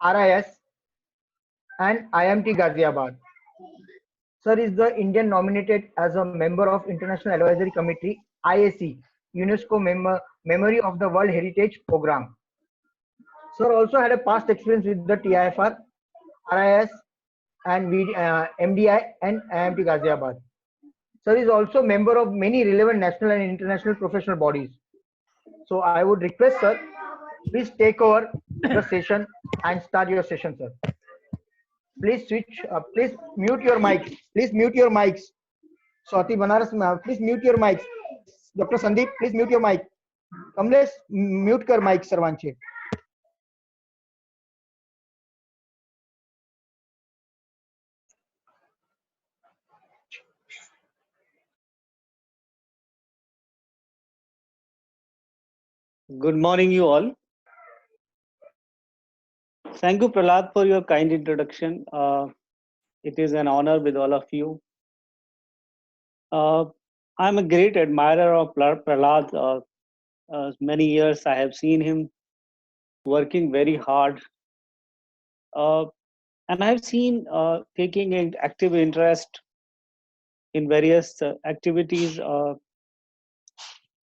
RIS, and IMT Ghaziabad. Sir is the Indian nominated as a member of International Advisory Committee IAC, UNESCO Memory of the World Heritage Program. Sir also had a past experience with the TIFR, RIS, and MDI and IMT Ghaziabad. Sir is also member of many relevant national and international professional bodies. So I would request sir, please take over the session and start your session, sir. Please switch. Please mute your mics. Please mute your mics. Swati Banaras, please mute your mics. Dr. Sandeep, please mute your mic. Kamlesh, mute कर mic सर्वांचे. Good morning, you all. Thank you, Prahlad, for your kind introduction. It is an honor with all of you. I'm a great admirer of Prahlad. Many years I have seen him working very hard. And I have seen taking an active interest in various activities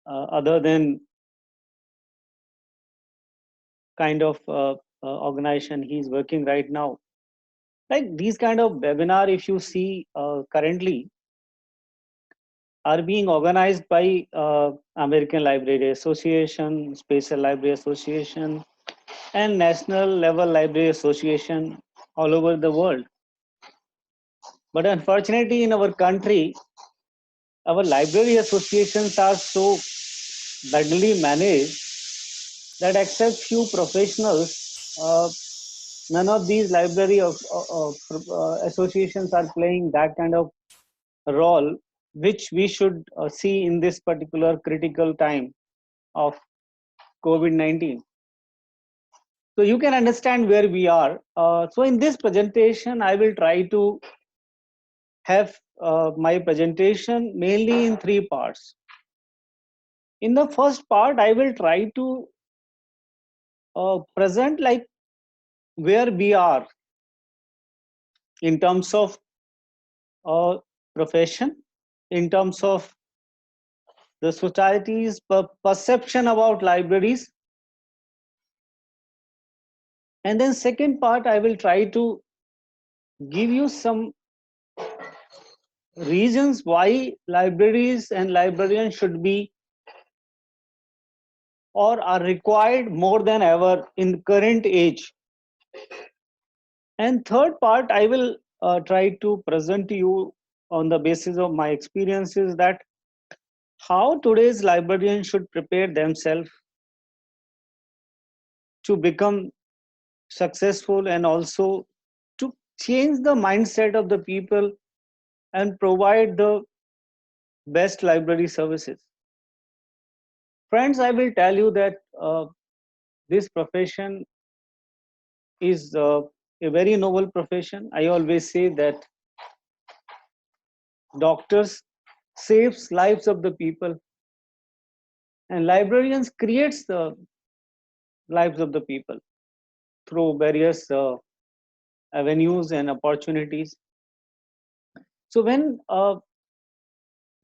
other than kind of organization he's working right now. Like these kind of webinar, if you see currently, are being organized by American Library Association, Special Library Association, and National Level Library Association all over the world. But unfortunately, in our country, our library associations are so badly managed that except few professionals, none of these library associations are playing that kind of role which we should see in this particular critical time of COVID-19. So you can understand where we are. So in this presentation, I will try to have my presentation mainly in three parts. In the first part, I will try to present like where we are in terms of profession, in terms of the society's perception about libraries. And then second part, I will try to give you some reasons why libraries and librarians should be or are required more than ever in current age. And third part, I will try to present to you on the basis of my experiences that how today's librarians should prepare themselves to become successful and also to change the mindset of the people and provide the best library services. Friends, I will tell you that this profession is a very noble profession. I always say that doctors saves lives of the people and librarians creates the lives of the people through various avenues and opportunities. So when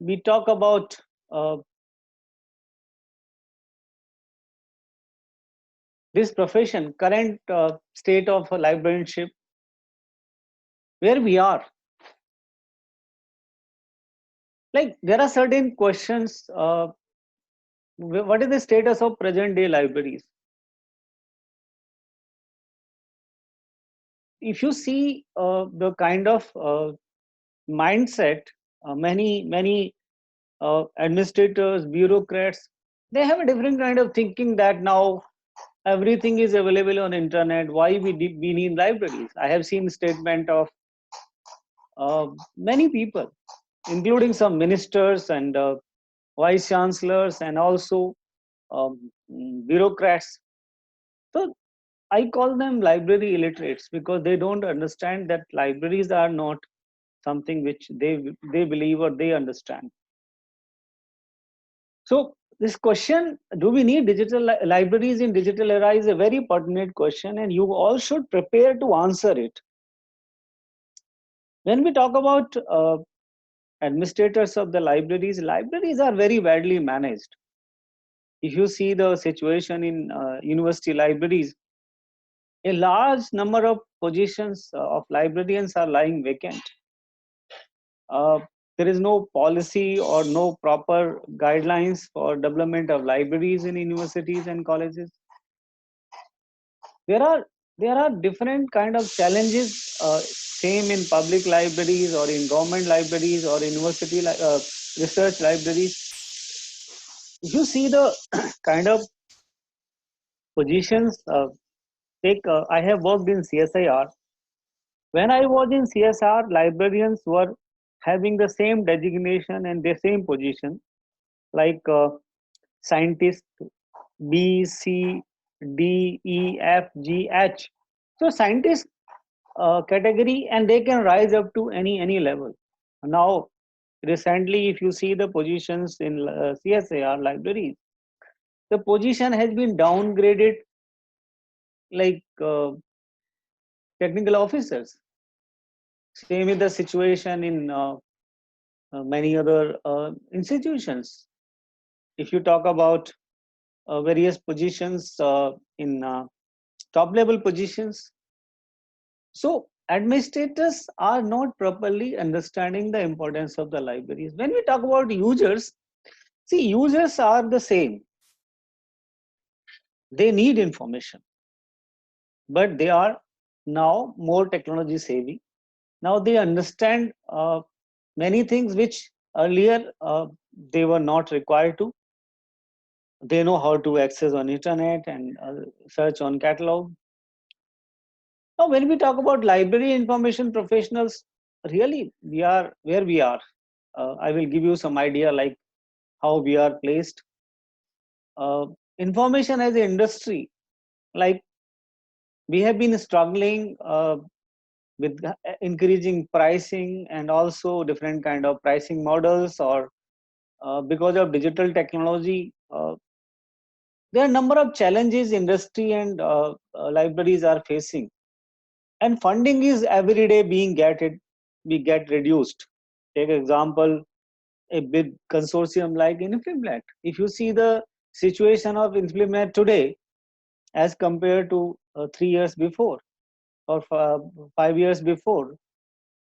we talk about this profession, current state of librarianship, where we are, like there are certain questions. What is the status of present day libraries? If you see the kind of mindset, many administrators, bureaucrats, they have a different kind of thinking that now everything is available on internet. Why we need libraries? I have seen statement of many people, including some ministers and vice chancellors and also bureaucrats. So I call them library illiterates because they don't understand that libraries are not something which they believe or they understand. So this question, do we need digital libraries in digital era, is a very pertinent question, and you all should prepare to answer it. When we talk about administrators of the libraries, libraries are very badly managed. If you see the situation in university libraries, a large number of positions of librarians are lying vacant. There is no policy or no proper guidelines for development of libraries in universities and colleges. There are different kind of challenges, same in public libraries or in government libraries or university research libraries. If you see the kind of positions, I have worked in CSIR. When I was in CSR, librarians were having the same designation and the same position, like scientist B, C, D, E, F, G, H. So scientist category, and they can rise up to any level. Now, recently, if you see the positions in CSIR libraries, the position has been downgraded, like technical officers. Same is the situation in many other institutions. If you talk about various positions in top level positions, so administrators are not properly understanding the importance of the libraries. When we talk about users, see, users are the same. They need information, but they are now more technology savvy. Now they understand many things which earlier they were not required to. They know how to access on internet and search on catalog. Now, when we talk about library information professionals, really we are where we are. I will give you some idea like how we are placed. Information as an industry, like we have been struggling with increasing pricing and also different kind of pricing models, or because of digital technology, there are a number of challenges industry and libraries are facing, and funding is every day being get reduced. Take example, a big consortium like Inflimed. If you see the situation of Inflimed today as compared to 3 years before or 5 years before,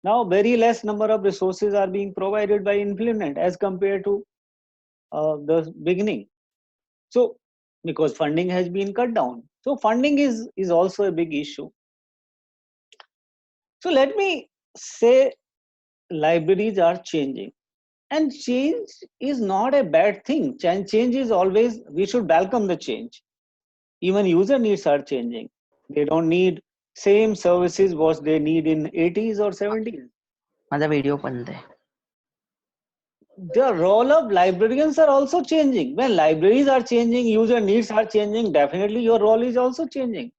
now very less number of resources are being provided by Inflimed as compared to the beginning. So because funding has been cut down, so funding is also a big issue. So let me say, libraries are changing, and change is not a bad thing. Change is always, we should welcome the change. Even user needs are changing. They don't need same services what they need in 80s or 70s. माझा video बंद आहे. The role of librarians are also changing. When libraries are changing, user needs are changing, definitely your role is also changing.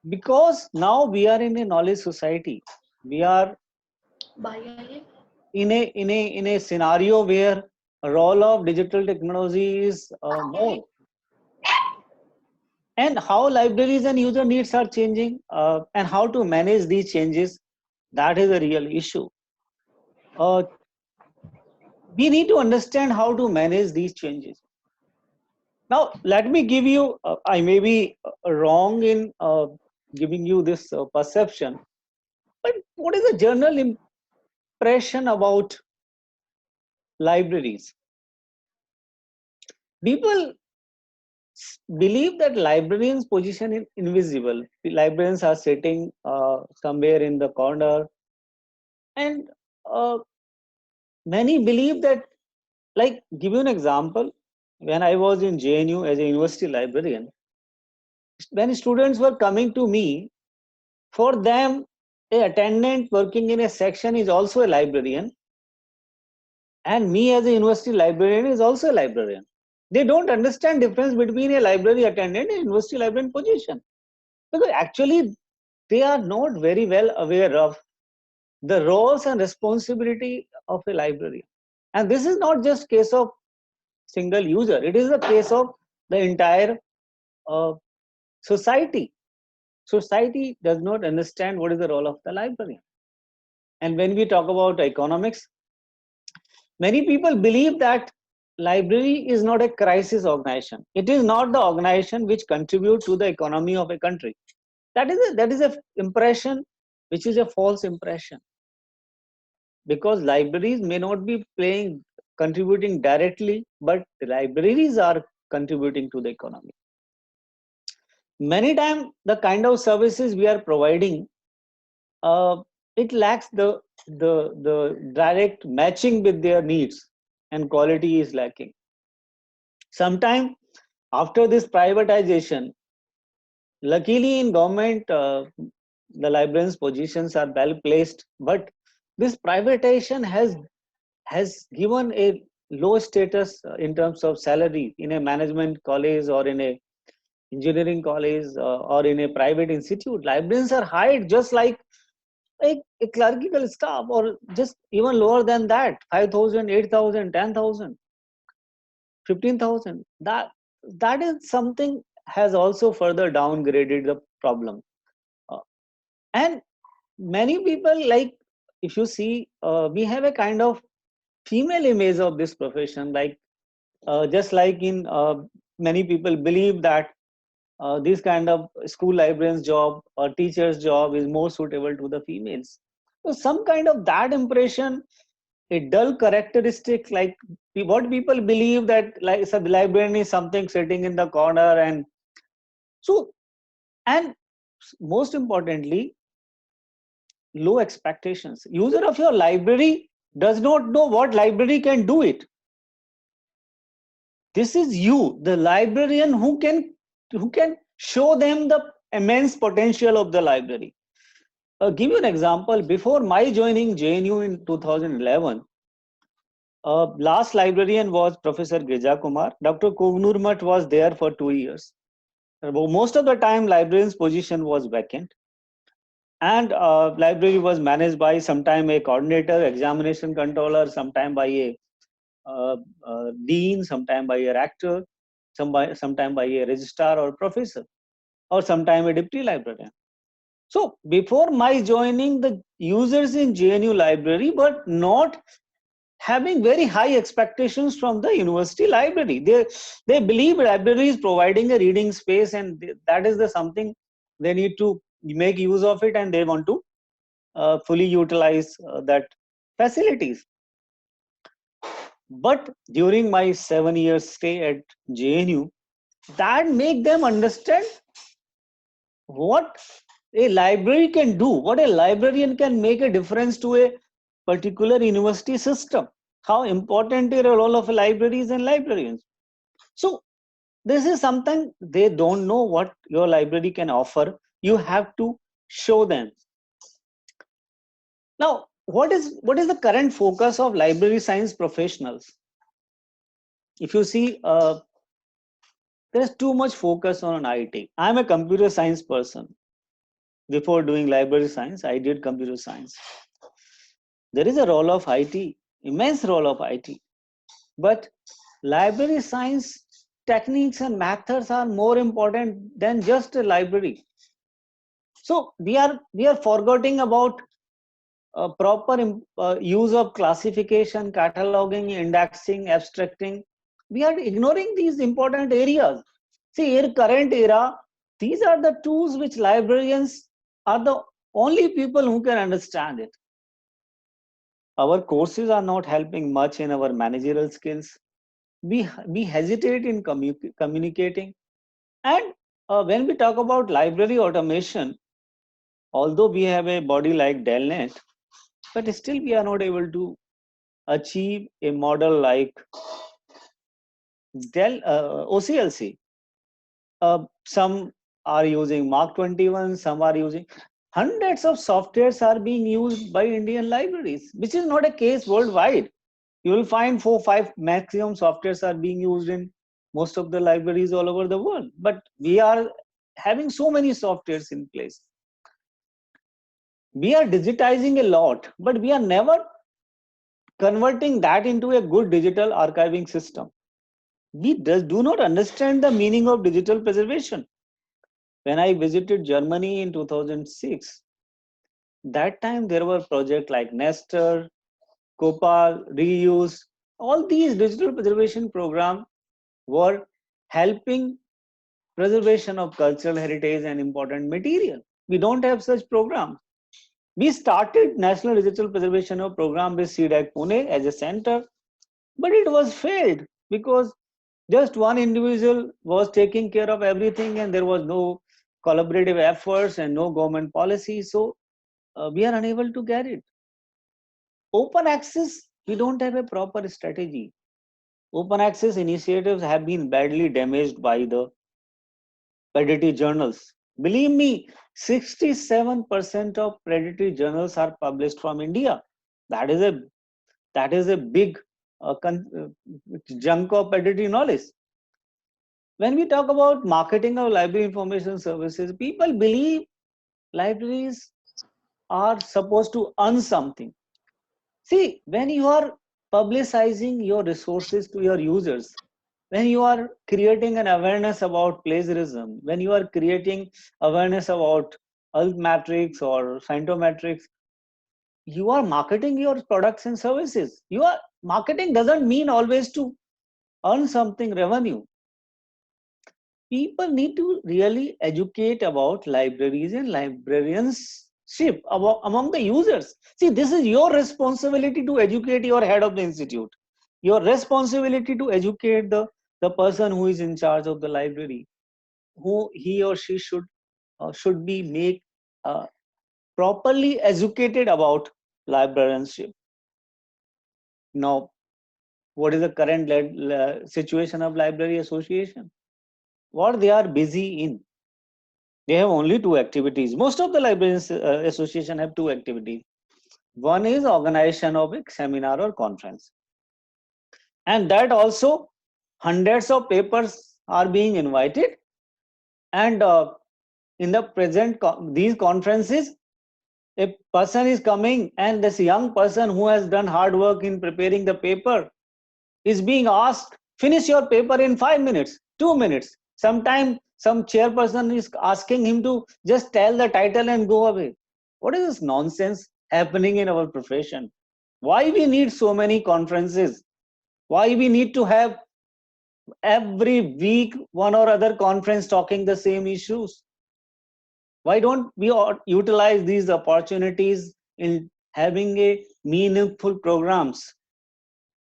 Because now we are in a knowledge society. We are in a scenario where a role of digital technology is more. And how libraries and user needs are changing, and how to manage these changes, that is a real issue. We need to understand how to manage these changes. Now, let me give you, I may be wrong in giving you this perception, but what is the general impression about libraries? People believe that librarians' position is invisible. The librarians are sitting somewhere in the corner, and many believe that, like, give you an example. When I was in JNU as a university librarian, when students were coming to me, for them, a attendant working in a section is also a librarian, and me as a university librarian is also a librarian. They don't understand difference between a library attendant and university librarian position, because actually they are not very well aware of the roles and responsibility of a librarian. And this is not just case of single user. It is a case of the entire uh, society. Society does not understand what is the role of the library. And when we talk about economics, many people believe that library is not a crisis organization. It is not the organization which contribute to the economy of a country. That is a impression which is a false impression, because libraries may not be contributing directly, but the libraries are contributing to the economy. Many times the kind of services we are providing, it lacks the direct matching with their needs, and quality is lacking. Sometime after this privatization, luckily in government, the librarians positions are well placed, but this privatization has given a low status in terms of salary in a management college or in a engineering college or in a private institute. Librarians are hired just like a clerical staff, or just even lower than that, 5,000, 8,000, 10,000, 15,000. That is something has also further downgraded the problem. Uh, and many people, like, if you see, we have a kind of female image of this profession, like just like in many people believe that this kind of school librarian's job or teacher's job is more suitable to the females. So some kind of that impression, a dull characteristic, like what people believe that like so the librarian is something sitting in the corner, and so, and most importantly, low expectations. User of your library does not know what library can do it. This is you, the librarian, who can show them the immense potential of the library. Give you an example. Before my joining JNU in 2011, last librarian was Professor Girija Kumar. Dr. Kovnur Mutt was there for 2 years. Most of the time, librarian's position was vacant, and library was managed by sometime a coordinator, examination controller, sometime by a dean, sometime by a rector, sometime by a registrar or professor, or sometime a deputy librarian. So before my joining, the users in JNU library were not having very high expectations from the university library. They believe library is providing a reading space, and that is the something they need to make use of it, and they want to fully utilize that facilities. But during my 7 years stay at JNU, that make them understand what a library can do, what a librarian can make a difference to a particular university system, how important is the role of libraries and librarians. So this is something they don't know what your library can offer. You have to show them. Now, what is the current focus of library science professionals? If you see, there is too much focus on IT. I'm a computer science person. Before doing library science, I did computer science. There is a role of IT, immense role of IT. But library science techniques and methods are more important than just a library. So we are forgetting about proper use of classification, cataloging, indexing, abstracting. We are ignoring these important areas. See, in current era, these are the tools which librarians are the only people who can understand it. Our courses are not helping much in our managerial skills. We hesitate in communicating. And when we talk about library automation, although we have a body like Delnet, but still we are not able to achieve a model like OCLC. Some are using Mark 21, some are using hundreds of softwares are being used by Indian libraries, which is not a case worldwide. You will find 4-5 maximum softwares are being used in most of the libraries all over the world. But we are having so many softwares in place. We are digitizing a lot, but we are never converting that into a good digital archiving system. We do not understand the meaning of digital preservation. When I visited Germany in 2006, that time there were projects like Nestor, Copal, Reuse. All these digital preservation programs were helping preservation of cultural heritage and important material. We don't have such programs. We started National Digital Preservation Program with CDAC Pune as a center, but it was failed because just one individual was taking care of everything and there was no collaborative efforts and no government policy. So we are unable to get it. Open access, we don't have a proper strategy. Open access initiatives have been badly damaged by the predatory journals. Believe me, 67% of predatory journals are published from India. That is a big chunk of predatory knowledge. When we talk about marketing of library information services, people believe libraries are supposed to earn something. See, when you are publicizing your resources to your users, when you are creating an awareness about plagiarism, when you are creating awareness about altmetrics or scientometrics, you are marketing your products and services. Marketing doesn't mean always to earn something revenue. People need to really educate about libraries and librarianship among the users. See, this is your responsibility to educate your head of the institute, your responsibility to educate the person who is in charge of the library, who he or she should be make properly educated about librarianship. Now, what is the current situation of library association? What they are busy in? They have only two activities. Most of the librarians association have two activities. One is organization of a seminar or conference, and that also hundreds of papers are being invited, and in the present these conferences, a person is coming and this young person who has done hard work in preparing the paper is being asked, finish your paper in 5 minutes, 2 minutes. Sometimes some chairperson is asking him to just tell the title and go away. What is this nonsense happening in our profession? Why we need so many conferences? Why we need to have every week one or other conference talking the same issues? Why don't we utilize these opportunities in having a meaningful programs?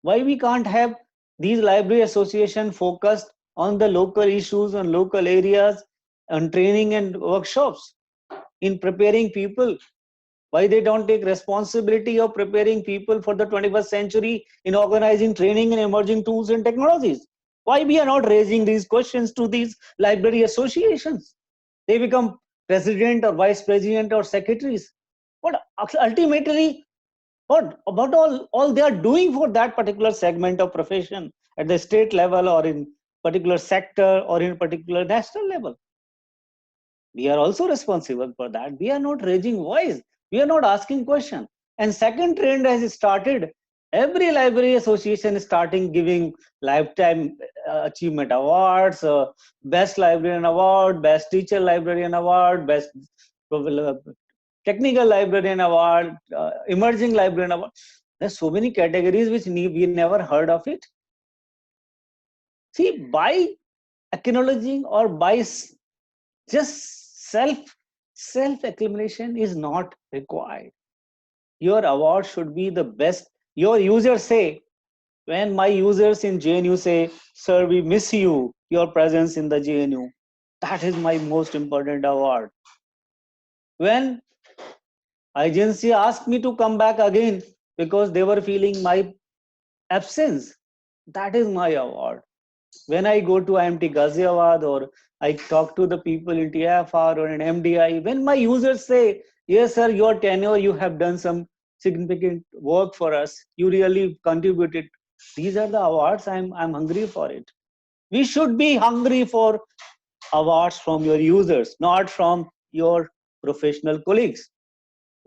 Why we can't have these library association focused on the local issues and local areas and training and workshops in preparing people? Why they don't take responsibility of preparing people for the 21st century in organizing training and emerging tools and technologies? Why we are not raising these questions to these library associations? They become president or vice president or secretaries. But ultimately, what about all they are doing for that particular segment of profession at the state level or in particular sector or in particular national level? We are also responsible for that. We are not raising voice. We are not asking question. And second trend has started. Every library association is starting giving lifetime achievement awards, best librarian award, best teacher librarian award, best technical librarian award, emerging librarian award. There's so many categories which we never heard of it. See, by acknowledging or by just self acclamation is not required. Your award should be the best. Your users say, when my users in JNU say, sir, we miss you, your presence in the JNU, that is my most important award. When agency asked me to come back again because they were feeling my absence, that is my award. When I go to IMT Ghaziabad or I talk to the people in TFR or in MDI, when my users say, yes, sir, your tenure, you have done some significant work for us, you really contributed. These are the awards, I'm hungry for it. We should be hungry for awards from your users, not from your professional colleagues,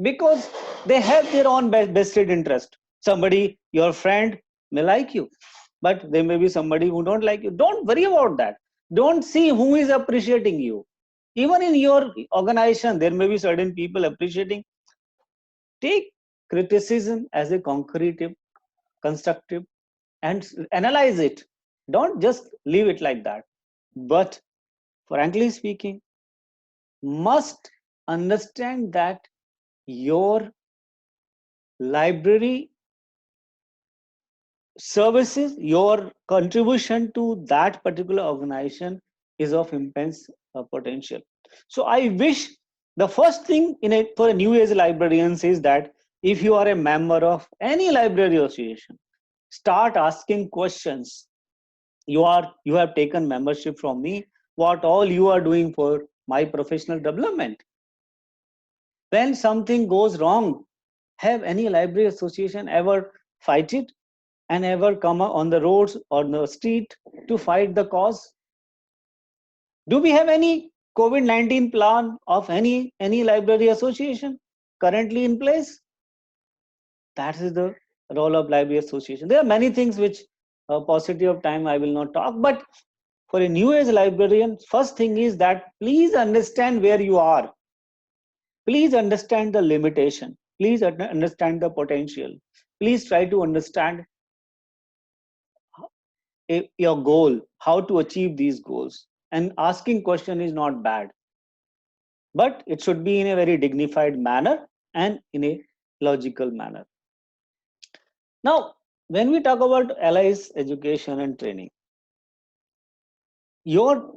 because they have their own vested interest. Somebody, your friend may like you, but there may be somebody who don't like you. Don't worry about that. Don't see who is appreciating you. Even in your organization, there may be certain people appreciating. Take criticism as a concrete, constructive, and analyze it. Don't just leave it like that. But frankly speaking, must understand that your library services, your contribution to that particular organization is of immense potential. So I wish the first thing for a new age librarians is that if you are a member of any library association, start asking questions. You have taken membership from me. What all you are doing for my professional development? When something goes wrong, have any library association ever fight it and ever come on the roads or the street to fight the cause? Do we have any COVID-19 plan of any library association currently in place? That is the role of library association. There are many things which, paucity of time, I will not talk. But for a new age librarian, first thing is that please understand where you are. Please understand the limitation. Please understand the potential. Please try to understand your goal, how to achieve these goals. And asking question is not bad, but it should be in a very dignified manner and in a logical manner. Now, when we talk about allies education and training, your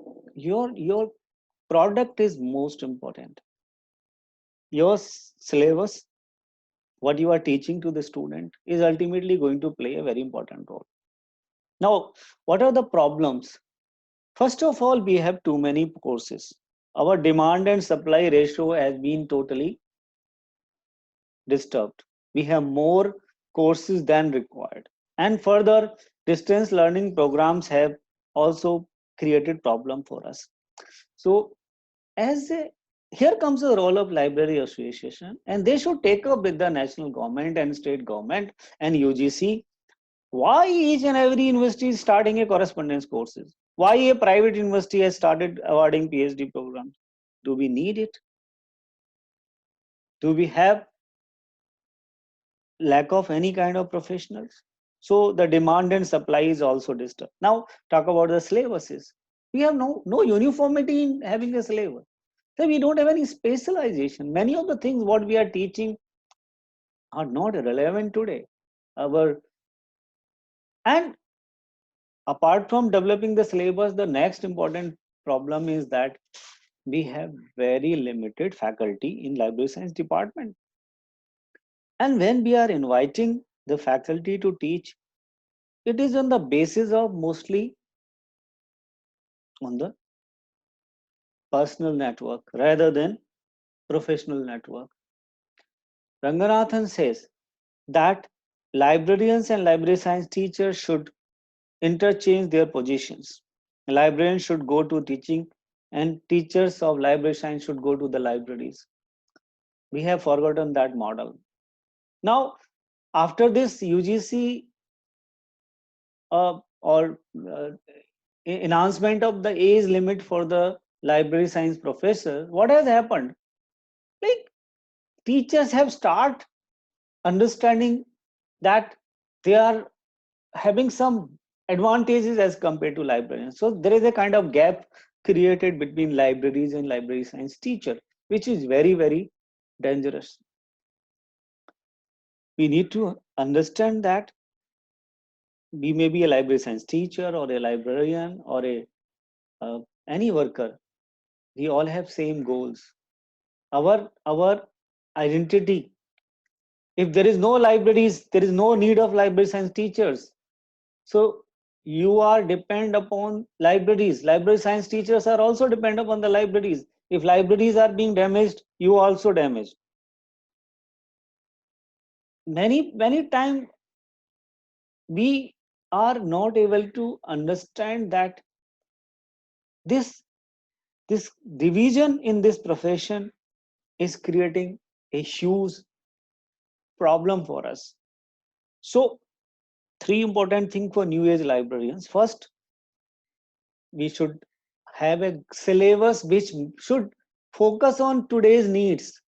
product is most important. Your syllabus, what you are teaching to the student, is ultimately going to play a very important role. Now, what are the problems? First of all, we have too many courses. Our demand and supply ratio has been totally disturbed. We have more courses than required. And further, distance learning programs have also created problem for us. So here comes the role of library association, and they should take up with the national government and state government and UGC. Why each and every university is starting a correspondence courses? Why a private university has started awarding PhD programs? Do we need it? Do we have lack of any kind of professionals? So the demand and supply is also disturbed. Now talk about the syllabuses. We have no uniformity in having a syllabus. So we don't have any specialization. Many of the things what we are teaching are not relevant today. And apart from developing the syllabus, the next important problem is that we have very limited faculty in library science department. And when we are inviting the faculty to teach, it is on the basis of mostly on the personal network rather than professional network. Ranganathan says that librarians and library science teachers should interchange their positions. Librarians should go to teaching and teachers of library science should go to the libraries. We have forgotten that model. Now, after this UGC or enhancement of the age limit for the library science professor, what has happened? Like, teachers have started understanding that they are having some advantages as compared to librarians. So there is a kind of gap created between libraries and library science teacher, which is very, very dangerous. We need to understand that we may be a library science teacher or a librarian or any worker. We all have same goals. Our identity. If there is no libraries, there is no need of library science teachers. So you are depend upon libraries. Library science teachers are also depend upon the libraries. If libraries are being damaged, you also damaged. Many times we are not able to understand that this division in this profession is creating a huge problem for us. So three important things for new age librarians. First, we should have a syllabus which should focus on today's needs.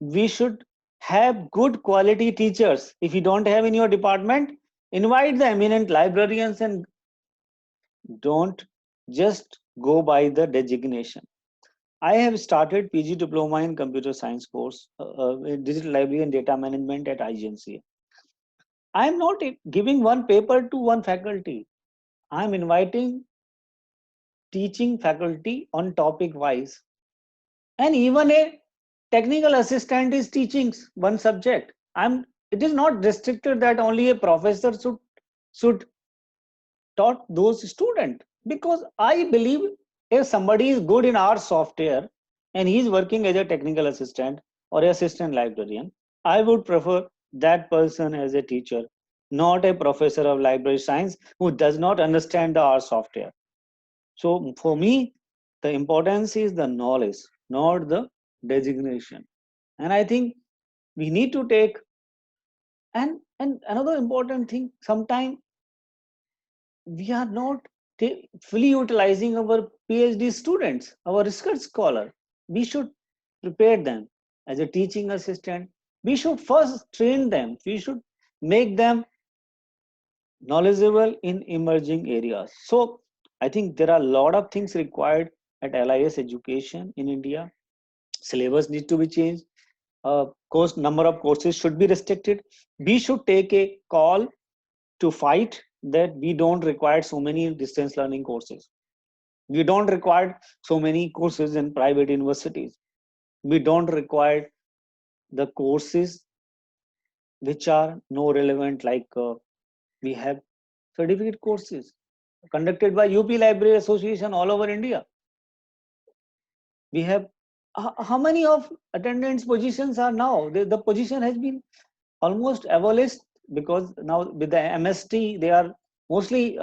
We should have good quality teachers. If you don't have in your department, invite the eminent librarians and don't just go by the designation. I have started PG diploma in computer science course, in digital library and data management at IGNC. I am not giving one paper to one faculty. I am inviting teaching faculty on topic wise, and even a technical assistant is teaching one subject. It is not restricted that only a professor should taught those students, because I believe if somebody is good in our software and he is working as a technical assistant or assistant librarian, I would prefer that person as a teacher, not a professor of library science who does not understand the R software. So for me, the importance is the knowledge, not the designation. And I think we need to take, and another important thing, sometimes we are not fully utilizing our PhD students, our research scholar. We should prepare them as a teaching assistant. We should first train them. We should make them knowledgeable in emerging areas. So I think there are a lot of things required at LIS education in India. Syllabus needs to be changed. Course number of courses should be restricted. We should take a call to fight that we don't require so many distance learning courses. We don't require so many courses in private universities. We don't require the courses which are no relevant, like we have certificate courses conducted by UP Library Association all over India. We have how many of attendance positions are now? The position has been almost abolished, because now with the MST they are mostly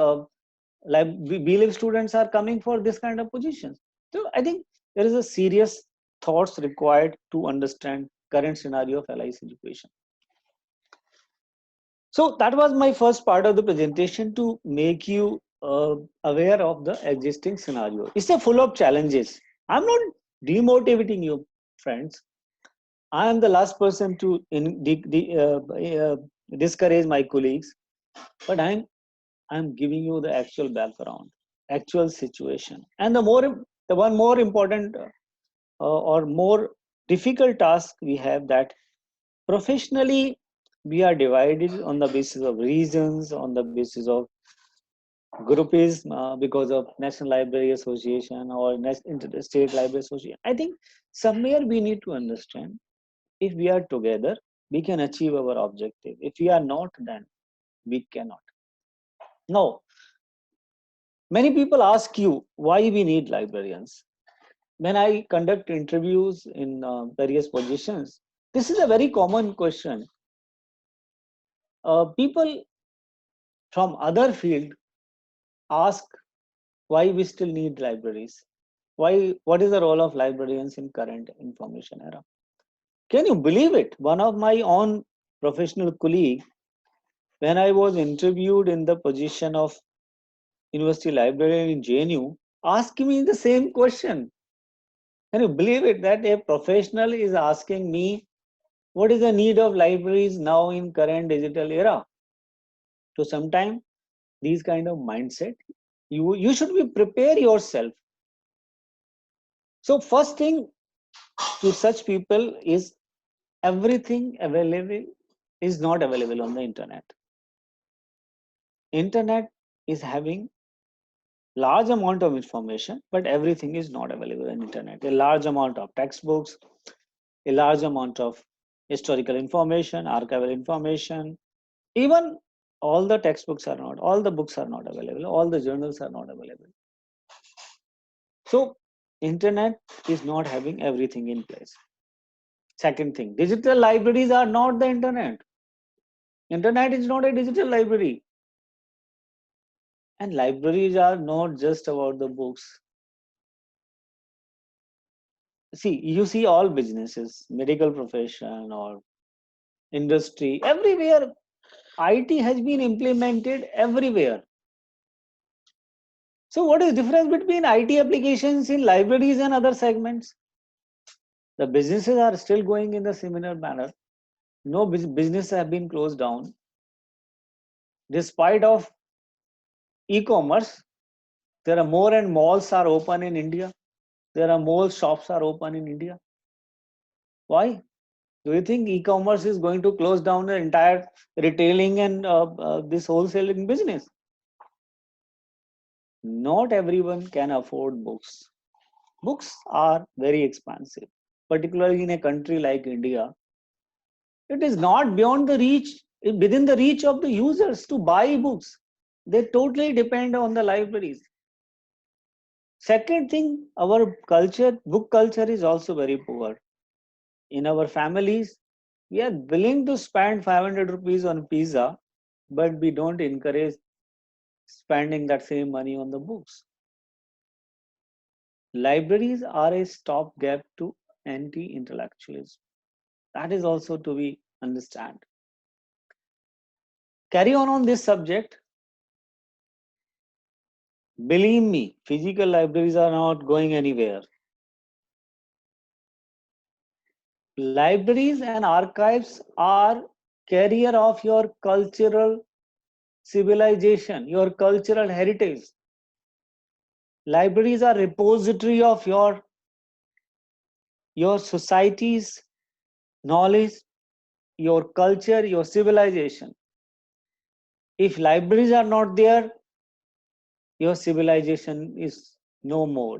like B-Level students are coming for this kind of positions. So I think there is a serious thoughts required to understand current scenario of LIS education. So that was my first part of the presentation, to make you aware of the existing scenario. It's a full of challenges. I'm not demotivating you, friends. I am the last person to discourage my colleagues, but I'm giving you the actual background, actual situation, and the one more important or more difficult task we have, that professionally we are divided on the basis of reasons, on the basis of groups, because of National Library Association or State Library Association. I think somewhere we need to understand, if we are together, we can achieve our objective. If we are not, then we cannot. Now, many people ask you why we need librarians. When I conduct interviews in various positions, this is a very common question. People from other field ask why we still need libraries. What is the role of librarians in current information era? Can you believe it? One of my own professional colleague, when I was interviewed in the position of university librarian in JNU, asked me the same question. Can you believe it, that a professional is asking me what is the need of libraries now in current digital era? So sometimes these kind of mindset, you should be prepare yourself. So first thing to such people is, everything available is not available on the internet. Internet is having large amount of information, but everything is not available on internet. A large amount of textbooks, a large amount of historical information, archival information, even all the textbooks are not, all the books are not available, all the journals are not available. So internet is not having everything in place. Second thing, digital libraries are not the internet. Internet is not a digital library. And libraries are not just about the books. See, you see all businesses, medical profession or industry, everywhere. IT has been implemented everywhere. So what is the difference between IT applications in libraries and other segments? The businesses are still going in the similar manner. No business have been closed down. Despite of e-commerce, there are more and malls are open in India. There are more shops are open in India. Why? Do you think e-commerce is going to close down the entire retailing and this wholesaling business? Not everyone can afford books. Books are very expensive, particularly in a country like India. It is not beyond the reach, within the reach of the users to buy books. They totally depend on the libraries. Second thing, our culture, book culture is also very poor. In our families, we are willing to spend 500 rupees on pizza, but we don't encourage spending that same money on the books. Libraries are a stopgap to anti-intellectualism. That is also to be understand. Carry on this subject. Believe me, physical libraries are not going anywhere. Libraries and archives are carrier of your cultural civilization, your cultural heritage. Libraries are repository of your society's knowledge, your culture, your civilization. If libraries are not there, your civilization is no more.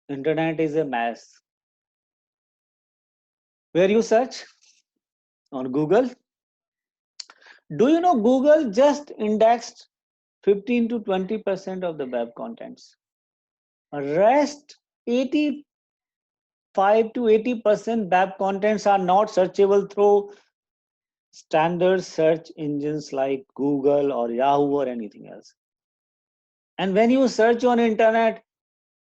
Internet is a mess. Where you search? On Google. Do you know Google just indexed 15 to 20% of the web contents? Rest 85 to 80% web contents are not searchable through standard search engines like Google or Yahoo or anything else. And when you search on internet,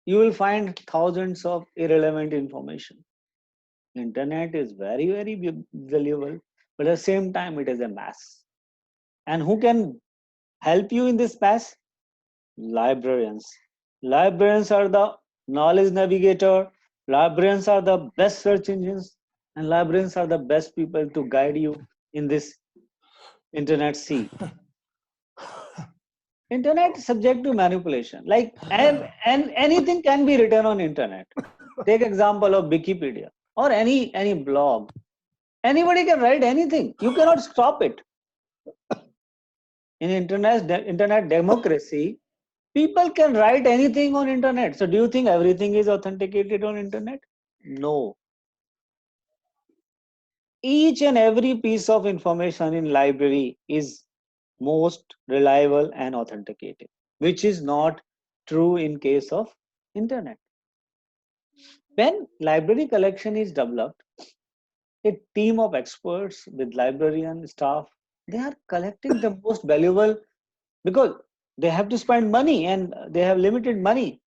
you will find thousands of irrelevant information. Internet is very, very valuable, but at the same time, it is a mess. And who can help you in this mess? Librarians. Librarians are the knowledge navigator. Librarians are the best search engines, and librarians are the best people to guide you in this internet sea. Internet is subject to manipulation. Like and anything can be written on internet. Take example of Wikipedia or any blog. Anybody can write anything. You cannot stop it. In internet democracy, people can write anything on internet. So do you think everything is authenticated on internet? No. Each and every piece of information in library is most reliable and authenticated, which is not true in case of internet. When library collection is developed, a team of experts with librarian staff, they are collecting the most valuable, because they have to spend money and they have limited money.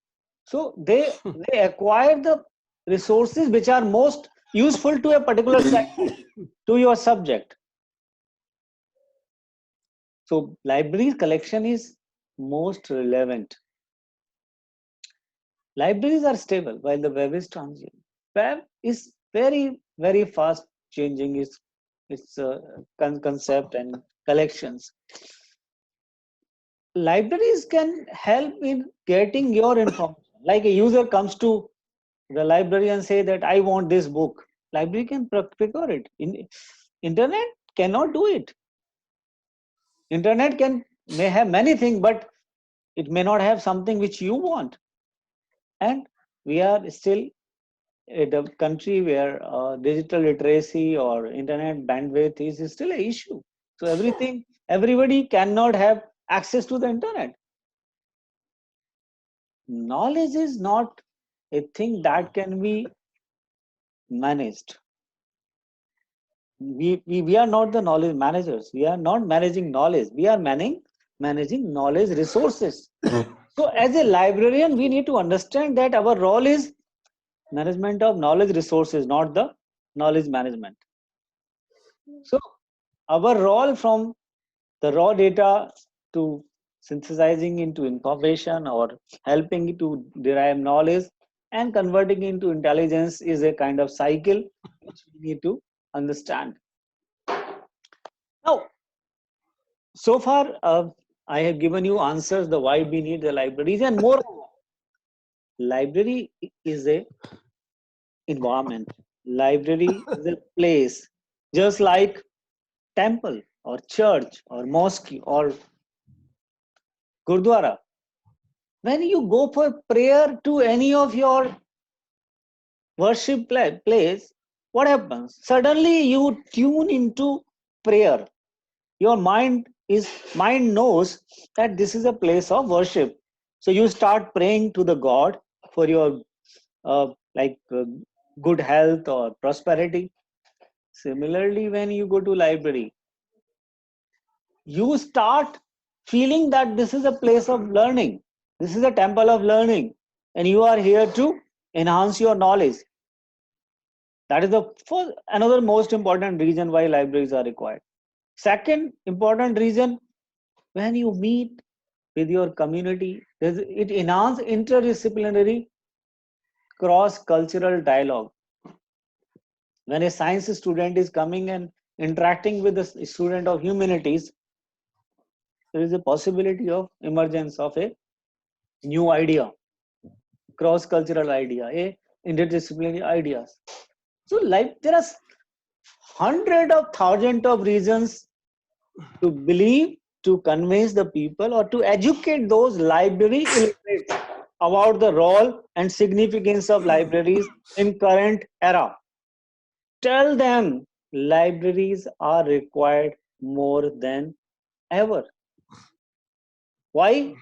So they acquire the resources which are most useful to a particular segment, to your subject. So library collection is most relevant. Libraries are stable while the web is transient. Web is very, very fast changing its concept and collections. Libraries can help in getting your information. Like a user comes to the library and say that I want this book. Library can procure it. Internet cannot do it. Internet may have many things, but it may not have something which you want. And we are still in a country where digital literacy or internet bandwidth is still an issue. So everybody cannot have access to the internet. Knowledge is not a thing that can be managed. We are not the knowledge managers. We are not managing knowledge. We are managing knowledge resources. So as a librarian, we need to understand that our role is management of knowledge resources, not the knowledge management. So our role from the raw data to synthesizing into information or helping it to derive knowledge and converting into intelligence is a kind of cycle which we need to understand. Now, so far, I have given you answers the why we need the libraries, and more. Library is a environment. Library is a place, just like temple or church or mosque or gurdwara. When you go for prayer to any of your worship place, what happens? Suddenly you tune into prayer. Your mind knows that this is a place of worship. So you start praying to the God for your like good health or prosperity. Similarly, when you go to library, you start feeling that this is a place of learning. This is a temple of learning, and you are here to enhance your knowledge. That is the first, another most important reason why libraries are required. Second important reason, when you meet with your community, it enhances interdisciplinary cross-cultural dialogue. When a science student is coming and interacting with a student of humanities, there is a possibility of emergence of a new idea, cross-cultural idea, a interdisciplinary ideas. So like there are hundred of thousands of reasons to believe, to convince the people or to educate those library illiterates about the role and significance of libraries in current era. Tell them libraries are required more than ever. Why?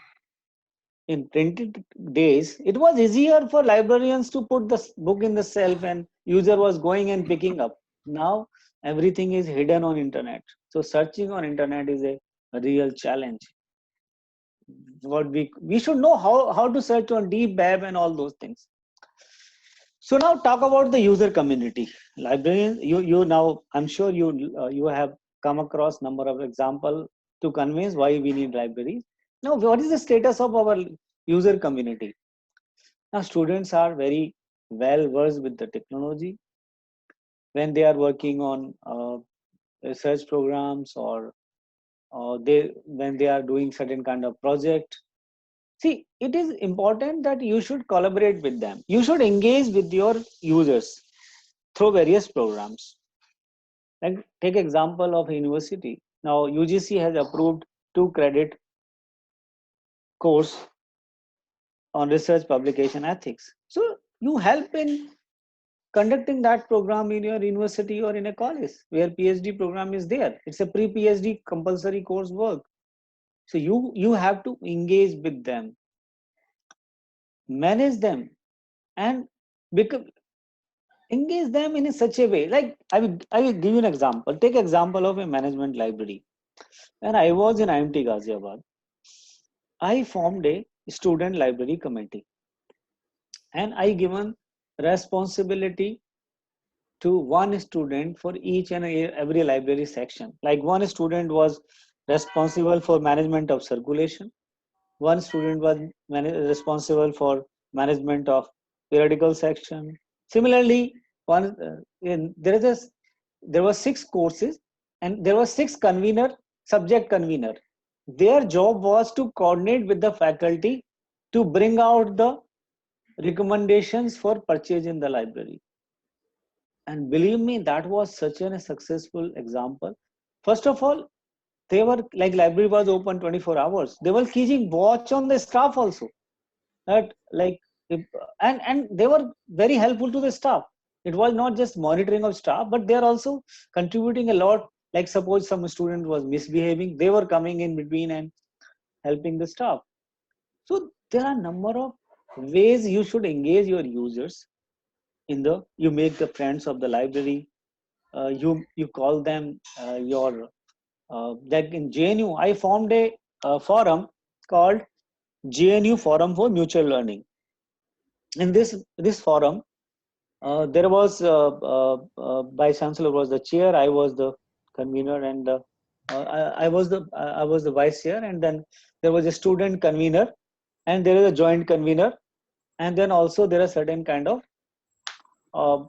In printed days, it was easier for librarians to put the book in the shelf and user was going and picking up. Now everything is hidden on internet. So searching on internet is a real challenge. What we should know how to search on deep web and all those things. So now talk about the user community. Librarians, you now I'm sure you have come across number of example to convince why we need libraries. Now, what is the status of our user community? Now, students are very well versed with the technology when they are working on research programs or they when they are doing certain kind of project. See, it is important that you should collaborate with them. You should engage with your users through various programs. Like take example of university. Now UGC has approved 2 credit course on research publication ethics. So you help in conducting that program in your university or in a college where PhD program is there. It's a pre-PhD compulsory course work. So you have to engage with them, manage them, and become engage them in such a way. Like I will give you an example. Take example of a management library. When I was in IMT Ghaziabad, I formed a student library committee, and I given responsibility to one student for each and every library section. Like one student was responsible for management of circulation, one student was responsible for management of periodical section. Similarly, there were 6 courses and there were 6 subject convener. Their job was to coordinate with the faculty to bring out the recommendations for purchase in the library. And believe me, that was such a successful example. First of all, they were like library was open 24 hours. They were keeping watch on the staff also. That like if, and they were very helpful to the staff. It was not just monitoring of staff, but they are also contributing a lot. Like suppose some student was misbehaving, they were coming in between and helping the staff. So there are a number of ways you should engage your users in the you make the friends of the library. You call them your like in JNU, I formed a forum called JNU Forum for Mutual Learning. In this forum, there was Vice Chancellor was the chair. I was the convener, and I was the vice chair, and then there was a student convener, and there is a joint convener, and then also there are certain kind of uh,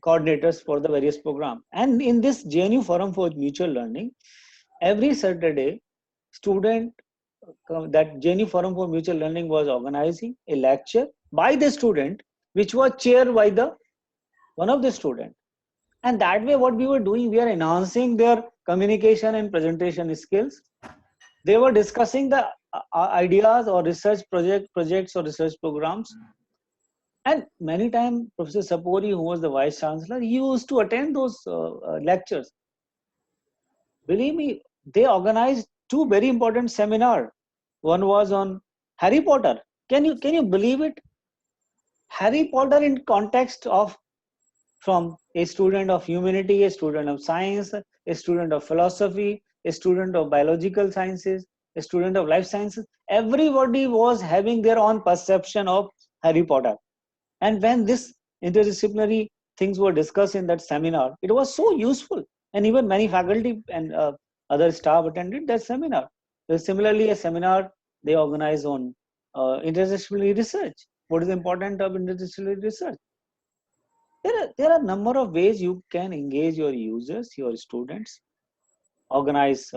coordinators for the various program. And in this JNU Forum for Mutual Learning, every Saturday, student that JNU Forum for Mutual Learning was organizing a lecture by the student, which was chaired by the one of the student. And that way, what we were doing, we are enhancing their communication and presentation skills. They were discussing the ideas or research projects or research programs. And many times, Professor Sapori, who was the vice chancellor, he used to attend those lectures. Believe me, they organized two very important seminars. One was on Harry Potter. Can you believe it? Harry Potter in context of from a student of humanity, a student of science, a student of philosophy, a student of biological sciences, a student of life sciences. Everybody was having their own perception of Harry Potter. And when this interdisciplinary things were discussed in that seminar, it was so useful. And even many faculty and other staff attended that seminar. There's similarly a seminar they organize on interdisciplinary research. What is important of interdisciplinary research? There are a number of ways you can engage your users, your students, organize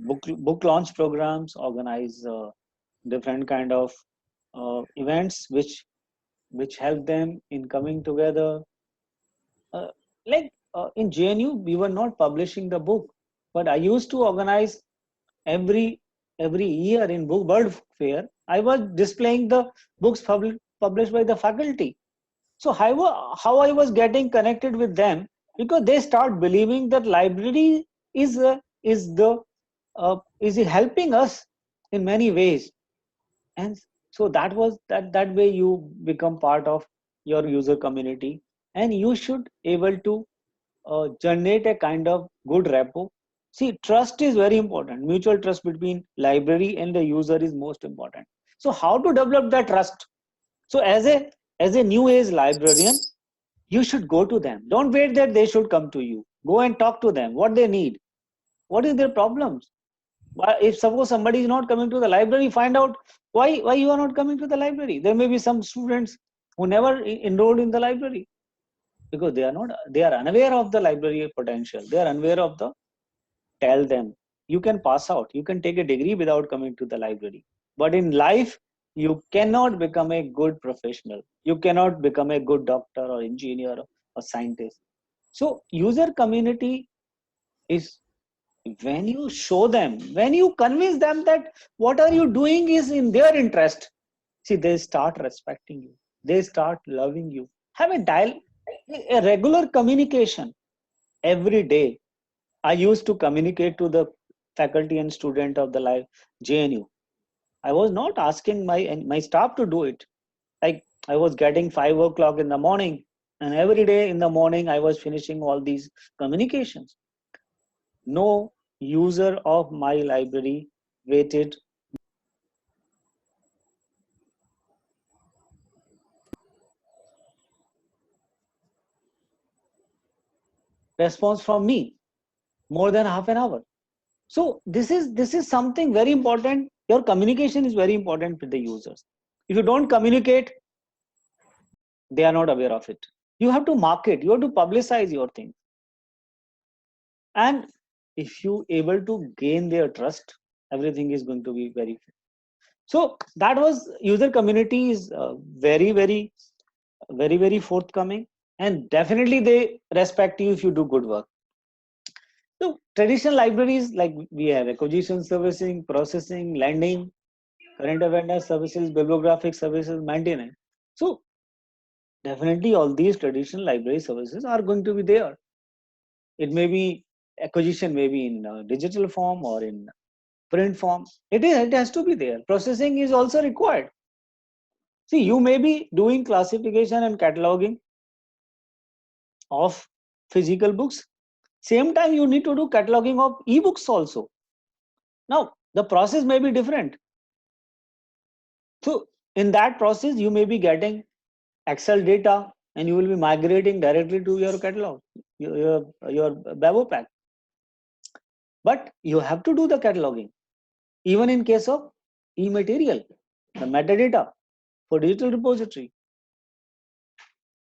book launch programs, organize different kind of events which help them in coming together. In JNU, we were not publishing the book, but I used to organize every year in book World Fair. I was displaying the books published by the faculty. So how I was getting connected with them, because they start believing that library is helping us in many ways. And so that way you become part of your user community, and you should able to generate a kind of good rapport. See, trust is very important. Mutual trust between library and the user is most important. So how to develop that trust? So as a new age librarian, you should go to them. Don't wait that they should come to you. Go and talk to them. What they need, what is their problems. If suppose somebody is not coming to the library, find out why you are not coming to the library. There may be some students who never enrolled in the library because they are unaware of the library potential. They are unaware of the. Tell them you can pass out, you can take a degree without coming to the library, but in life you cannot become a good professional, you cannot become a good doctor or engineer or scientist. So user community is when you show them, when you convince them that what are you doing is in their interest. See, they start respecting you, they start loving you. Have a regular communication every day. I used to communicate to the faculty and student of the live JNU. I was not asking my staff to do it. Like I was getting 5 o'clock in the morning, and every day in the morning I was finishing all these communications. No user of my library waited response from me more than half an hour. So this is something very important. Your communication is very important with the users. If you don't communicate, they are not aware of it. You have to market, you have to publicize your thing. And if you able to gain their trust, everything is going to be very fair. So that was user community is very forthcoming, and definitely they respect you if you do good work. So traditional libraries, like we have acquisition servicing, processing, lending, current awareness services, bibliographic services, maintenance. So definitely all these traditional library services are going to be there. It may be acquisition, maybe in digital form or in print form. It has to be there. Processing is also required. See, you may be doing classification and cataloging of physical books. Same time, you need to do cataloging of ebooks also. Now, the process may be different. So, in that process, you may be getting Excel data and you will be migrating directly to your catalog. your Babo pack. But you have to do the cataloging. Even in case of e-material, the metadata for digital repository,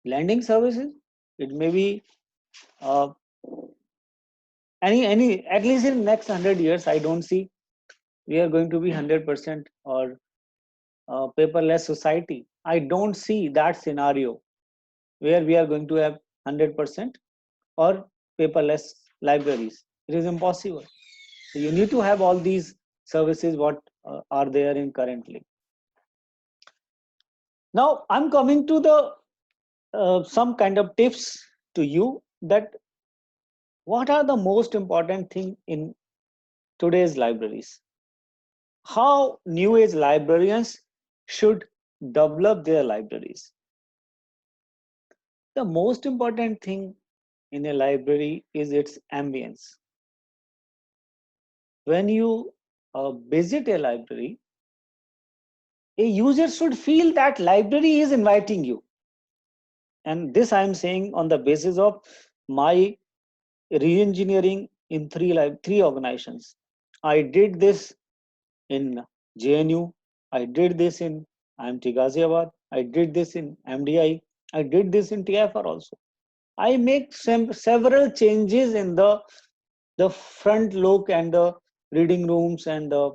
lending services, it may be uh, any at least in next 100 years, I don't see we are going to be 100% or paperless society. I don't see that scenario where we are going to have 100% or paperless libraries. It is impossible. So you need to have all these services what are there in currently. Now I'm coming to the some kind of tips to you that what are the most important thing in today's libraries. How new age librarians should develop their libraries. The most important thing in a library is its ambience. When you visit a library, a user should feel that library is inviting you. And this I am saying on the basis of my re-engineering in three organizations. I did this in JNU, I did this in IMT Ghaziabad, I did this in MDI, I did this in TFR also. I make several changes in the front look and the reading rooms and the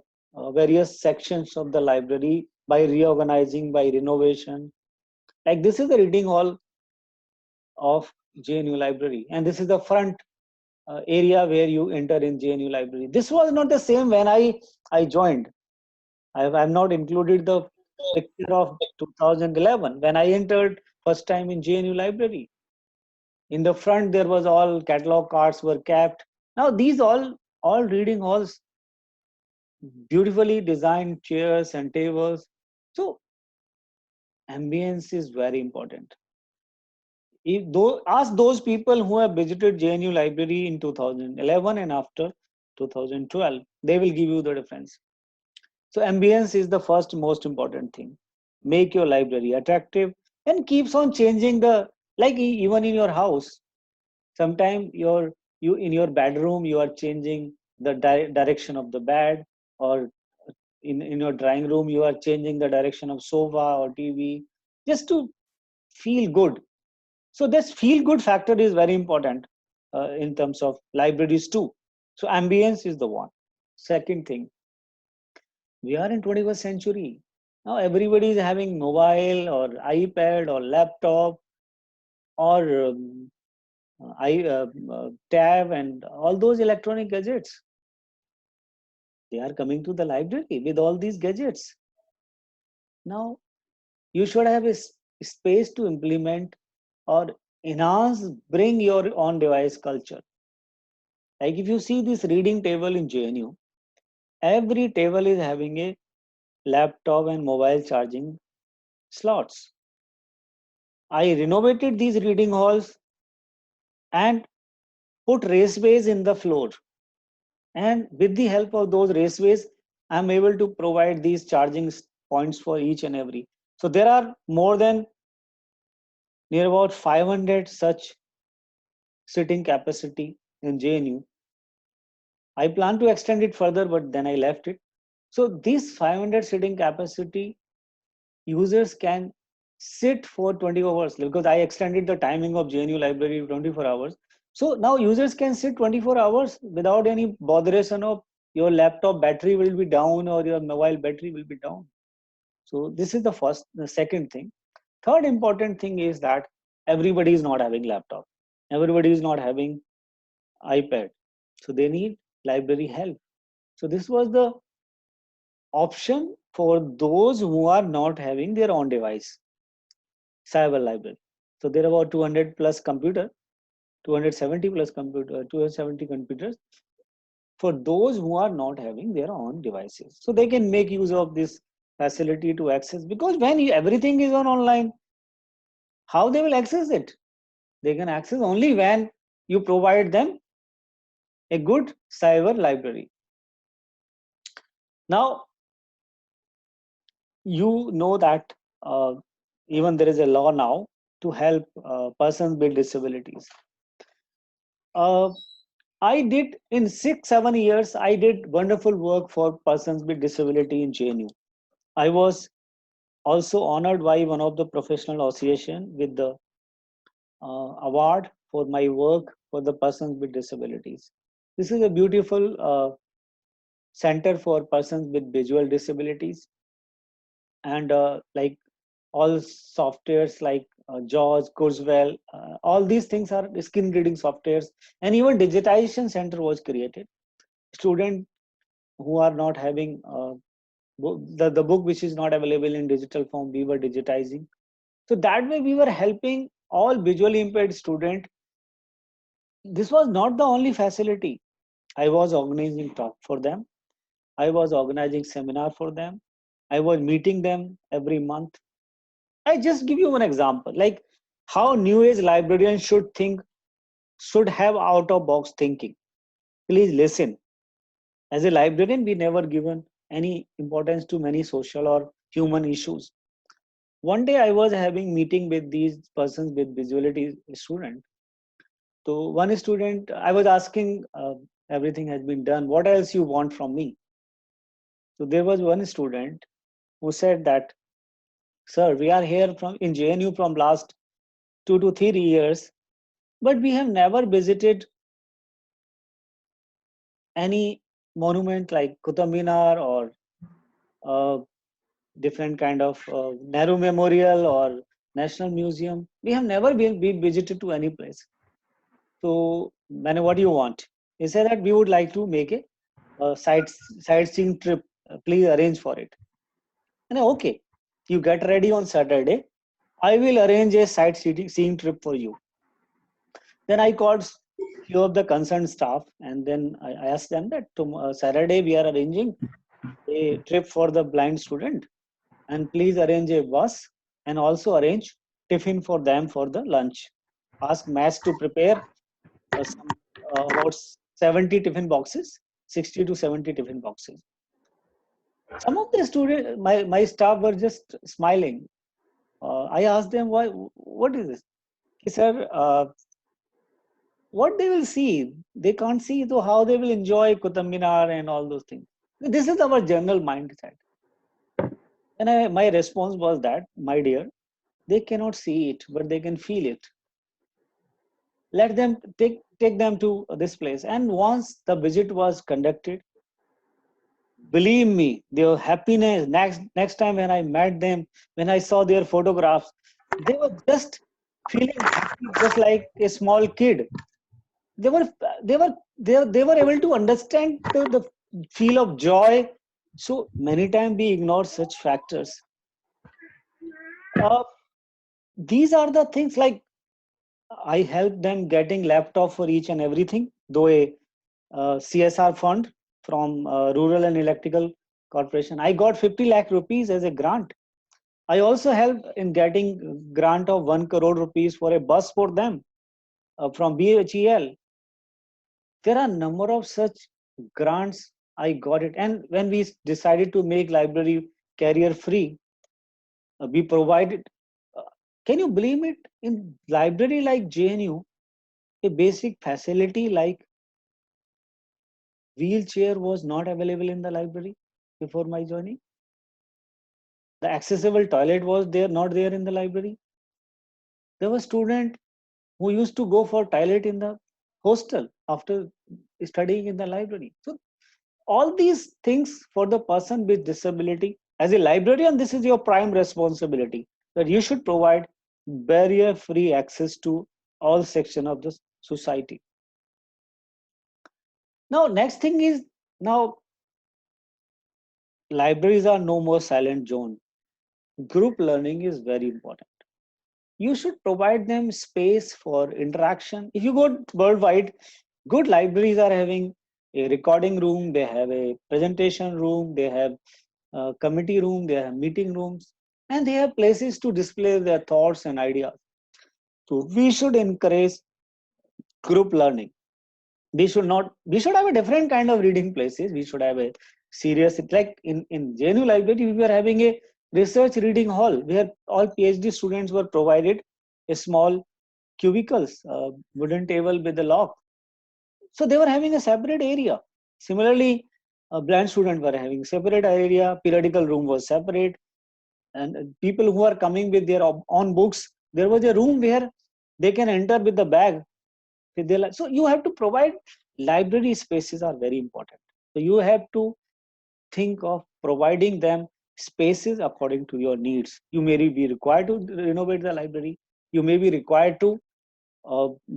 various sections of the library by reorganizing, by renovation. Like this is the reading hall of JNU library, and this is the front area where you enter in JNU library. This was not the same when I joined. I'm not included the picture of 2011 when I entered first time in JNU library. In the front there was all catalog cards were kept. Now these all reading halls, beautifully designed chairs and tables. So ambience is very important. If ask those people who have visited JNU library in 2011 and after 2012, they will give you the difference. So ambience is the first most important thing. Make your library attractive and keeps on changing the, like even in your house. Sometimes you in your bedroom you are changing the direction of the bed, or in your drawing room you are changing the direction of sofa or TV just to feel good. So this feel good factor is very important in terms of libraries too. So ambience is the one. Second thing, we are in 21st century. Now everybody is having mobile or iPad or laptop or tab and all those electronic gadgets. They are coming to the library with all these gadgets. Now you should have a space to implement or enhance, bring your on device culture. Like if you see this reading table in JNU, every table is having a laptop and mobile charging slots. I renovated these reading halls and put raceways in the floor. And with the help of those raceways, I'm able to provide these charging points for each and every. So there are more than near about 500 such sitting capacity in JNU. I plan to extend it further, but then I left it. So this 500 sitting capacity, users can sit for 24 hours because I extended the timing of JNU library to 24 hours. So now users can sit 24 hours without any botheration of your laptop battery will be down or your mobile battery will be down. So this is the first. The second thing. Third important thing is that everybody is not having laptop. Everybody is not having iPad. So they need library help. So this was the option for those who are not having their own device, cyber library. So there are about 200 plus computer, 270 plus computer, 270 computers for those who are not having their own devices. So they can make use of this facility to access, because when everything is on online, how they will access it? They can access only when you provide them a good cyber library. Now, you know that even there is a law now to help persons with disabilities. uh, I did in 6, 7 years. I did wonderful work for persons with disability in JNU. I was also honored by one of the professional association with the award for my work for the persons with disabilities. This is a beautiful center for persons with visual disabilities, and like all softwares like JAWS, Kurzweil, all these things are skin reading softwares, and even digitization center was created. Students who are not having the book which is not available in digital form, we were digitizing. So that way we were helping all visually impaired students. This was not the only facility. I was organizing talk for them. I was organizing seminar for them. I was meeting them every month. I just give you one example, like how new age librarians should think, should have out of box thinking. Please listen. As a librarian, we never given any importance to many social or human issues. One day I was having meeting with these persons with disability student. So one student, I was asking, everything has been done. What else you want from me? So there was one student who said that, sir, we are here from in JNU from last 2 to 3 years, but we have never visited any monument like Qutub Minar or different kind of Nehru Memorial or National Museum. We have never been visited to any place. So, man, what do you want? He said that we would like to make a sightseeing trip. Please arrange for it. And okay, you get ready on Saturday. I will arrange a sightseeing trip for you. Then I called few of the concerned staff, and then I asked them that Saturday we are arranging a trip for the blind student, and please arrange a bus and also arrange tiffin for them for the lunch. Ask Mass to prepare about 70 tiffin boxes, 60 to 70 tiffin boxes. Some of the students, my staff were just smiling. I asked them, why, what is this? He said, what they will see, they can't see though how they will enjoy Qutub Minar and all those things. This is our general mindset. And my response was that, my dear, they cannot see it, but they can feel it. Let them take them to this place. And once the visit was conducted, believe me, their happiness next time when I met them, when I saw their photographs, they were just feeling happy, just like a small kid. They were they were able to understand the feel of joy. So many times we ignore such factors. Uh, these are the things like I help them getting laptop for each and everything, though a CSR fund from Rural and Electrical Corporation. I got 50 lakh rupees as a grant. I also helped in getting grant of 1 crore rupees for a bus for them from BHEL. There are number of such grants. I got it. And when we decided to make library career free, we provided, uh, can you believe it? In library like JNU, a basic facility like wheelchair was not available in the library before my joining. The accessible toilet was there, not there in the library. There were students who used to go for toilet in the hostel after studying in the library. So all these things for the person with disability, as a librarian, this is your prime responsibility, that you should provide barrier free access to all section of the society. Now, next thing is, now libraries are no more silent zone. Group learning is very important. You should provide them space for interaction. If you go worldwide, good libraries are having a recording room, they have a presentation room, they have a committee room, they have meeting rooms, and they have places to display their thoughts and ideas. So we should encourage group learning. We should have a different kind of reading places. We should have a serious, like in JNU library, we were having a research reading hall where all PhD students were provided a small cubicles, wooden table with a lock. So they were having a separate area. Similarly, blind students were having separate area, periodical room was separate, and people who are coming with their own books, there was a room where they can enter with the bag with their, so you have to provide, library spaces are very important. So you have to think of providing them spaces according to your needs. You may be required to renovate the library, you may be required to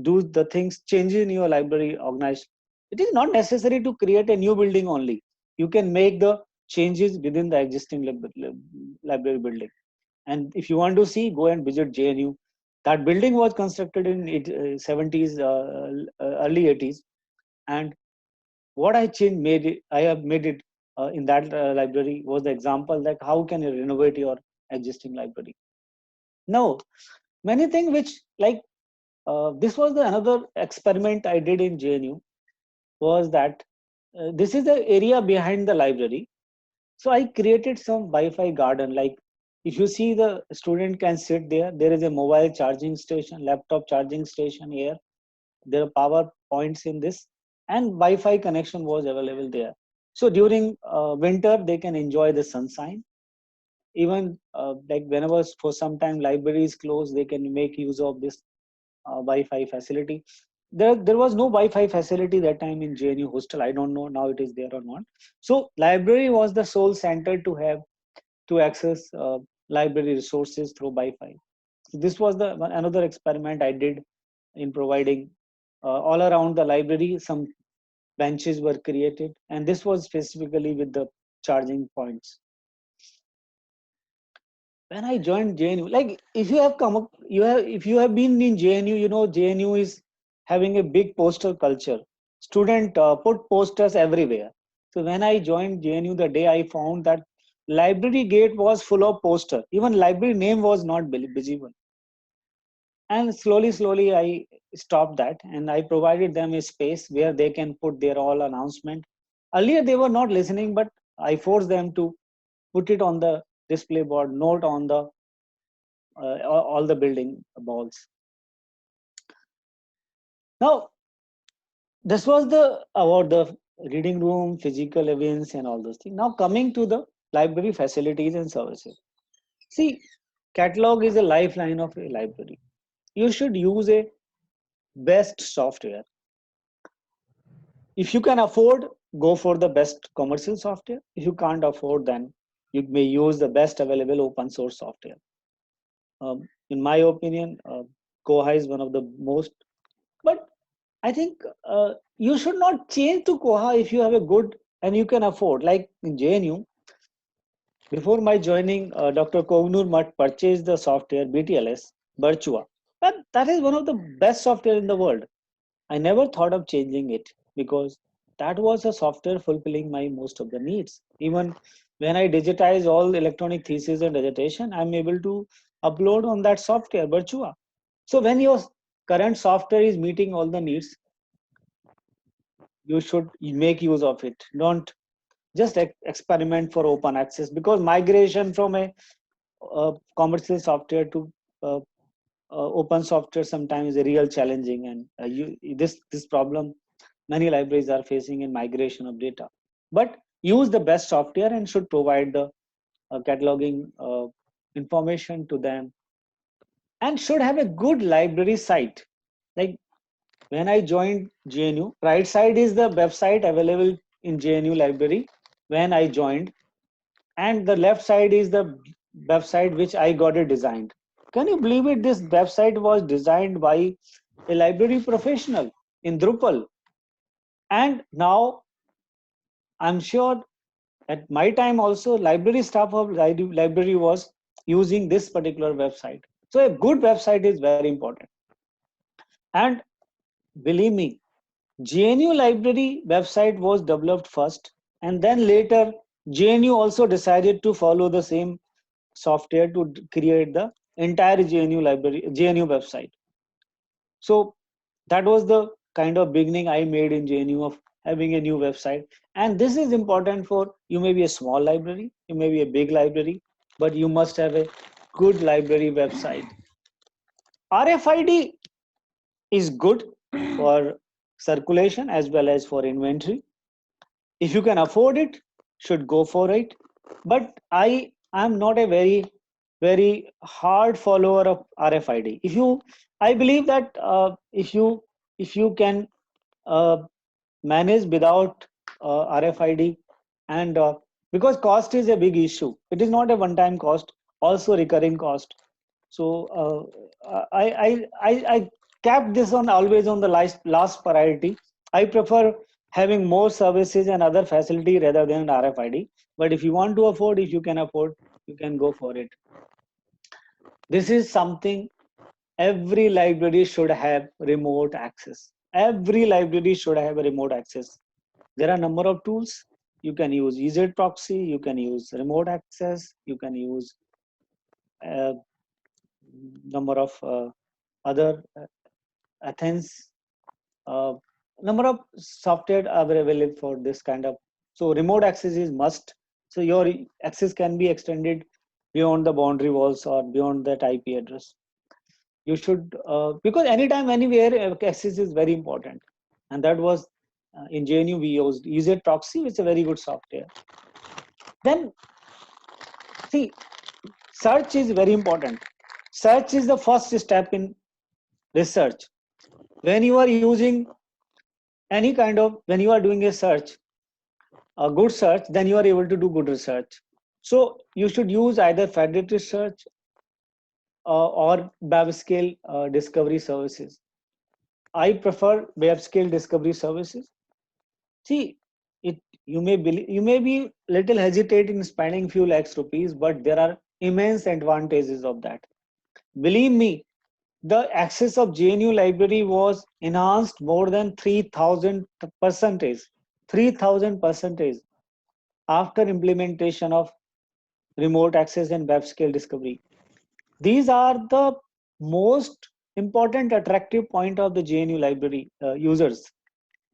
do the things, change in your library organized. It is not necessary to create a new building only. You can make the changes within the existing library building. And if you want to see, go and visit JNU. That building was constructed in 70s, early 80s. And what I have made it in that library was the example that how can you renovate your existing library. Now, many things which like this was another experiment I did in JNU, was that this is the area behind the library. So I created some Wi-Fi garden. Like if you see, the student can sit there. There is a mobile charging station, laptop charging station here. There are power points in this, and Wi-Fi connection was available there. So during winter, they can enjoy the sunshine. Even like whenever for some time library is closed, they can make use of this Wi-Fi facility. There was no Wi-Fi facility that time in JNU hostel. I don't know now it is there or not. So library was the sole center to access library resources through Wi-Fi. So this was the another experiment I did in providing all around the library. Some benches were created, and this was specifically with the charging points. When I joined JNU, like if you have come up, if you have been in JNU, you know JNU is having a big poster culture. Student put posters everywhere. So when I joined JNU, the day I found that library gate was full of poster. Even library name was not visible. And slowly I stopped that, and I provided them a space where they can put their all announcement. Earlier they were not listening, but I forced them to put it on the display board, note on the all the building walls. Now, this was the about the reading room, physical events, and all those things. Now, coming to the library facilities and services. See, catalog is a lifeline of a library. You should use a best software. If you can afford, go for the best commercial software. If you can't afford, then you may use the best available open source software. In my opinion, Koha is one of the most, but I think you should not change to Koha if you have a good and you can afford. Like in JNU, before my joining, Dr. Kognur Mutt purchased the software BTLS, Virtua. That is one of the best software in the world. I never thought of changing it because that was a software fulfilling my most of the needs. Even when I digitize all electronic thesis and dissertation, I'm able to upload on that software, Virtua. So when your current software is meeting all the needs, you should make use of it. Don't just experiment for open access, because migration from a commercial software to open software sometimes is real challenging, and this problem many libraries are facing in migration of data. But use the best software and should provide the cataloging information to them, and should have a good library site. Like when I joined JNU, right side is the website available in JNU library when I joined, and the left side is the website which I got it designed. Can you believe it? This website was designed by a library professional in Drupal. And now I'm sure at my time also, library staff of library was using this particular website. So a good website is very important. And believe me, JNU library website was developed first, and then later JNU also decided to follow the same software to create the entire JNU library, JNU website. So that was the kind of beginning I made in JNU of having a new website. And this is important for, you may be a small library, you may be a big library, but you must have a good library website. RFID is good for circulation as well as for inventory. If you can afford it, should go for it. But I am not a very hard follower of RFID. I believe that if you can uh, manage without RFID, and because cost is a big issue. It is not a one-time cost, also recurring cost. So I kept this on always on the last priority. I prefer having more services and other facility rather than RFID. But if you want to afford, if you can afford, you can go for it. This is something every library should have remote access. Every library should have a remote access. There are a number of tools. You can use EZ proxy, you can use remote access, you can use a number of other Athens, uh, number of software are available for this kind of. So remote access is must. So your access can be extended beyond the boundary walls or beyond that IP address. You should because anytime anywhere access is very important, and that was in JNU we used EZ proxy, which is a very good software. Then see, search is very important. Search is the first step in research. When you are using any kind of, when you are doing a search, a good search, then you are able to do good research. So you should use either federated search or web scale discovery services. I prefer web scale discovery services. See, it you may be little hesitate in spending few lakhs rupees, but there are immense advantages of that. Believe me, the access of JNU library was enhanced more than 3000 percentage, 3000 percentage after implementation of remote access and web scale discovery. These are the most important attractive point of the JNU library users.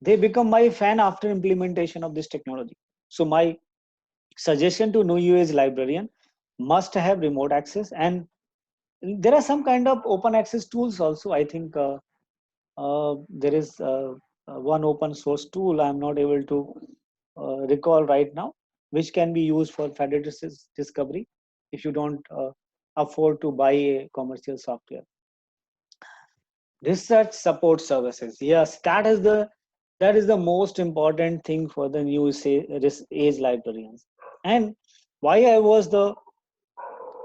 They become my fan after implementation of this technology. So my suggestion to new UA's librarian must have remote access, and there are some kind of open access tools also. I think there is one open source tool I'm not able to recall right now, which can be used for federated discovery if you don't afford to buy a commercial software. Research support services, yes, that is the most important thing for the new age librarians. And why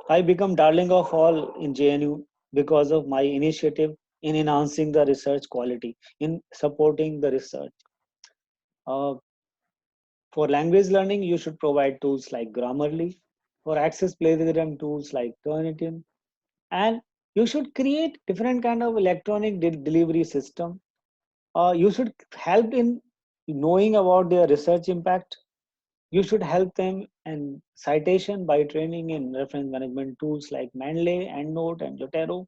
I become darling of all in JNU, because of my initiative in enhancing the research quality, in supporting the research. For language learning, you should provide tools like Grammarly. For access plagiarism, tools like Turnitin. And you should create different kind of electronic delivery system. You should help in knowing about their research impact. You should help them in citation by training in reference management tools like Mendeley, EndNote, and Zotero.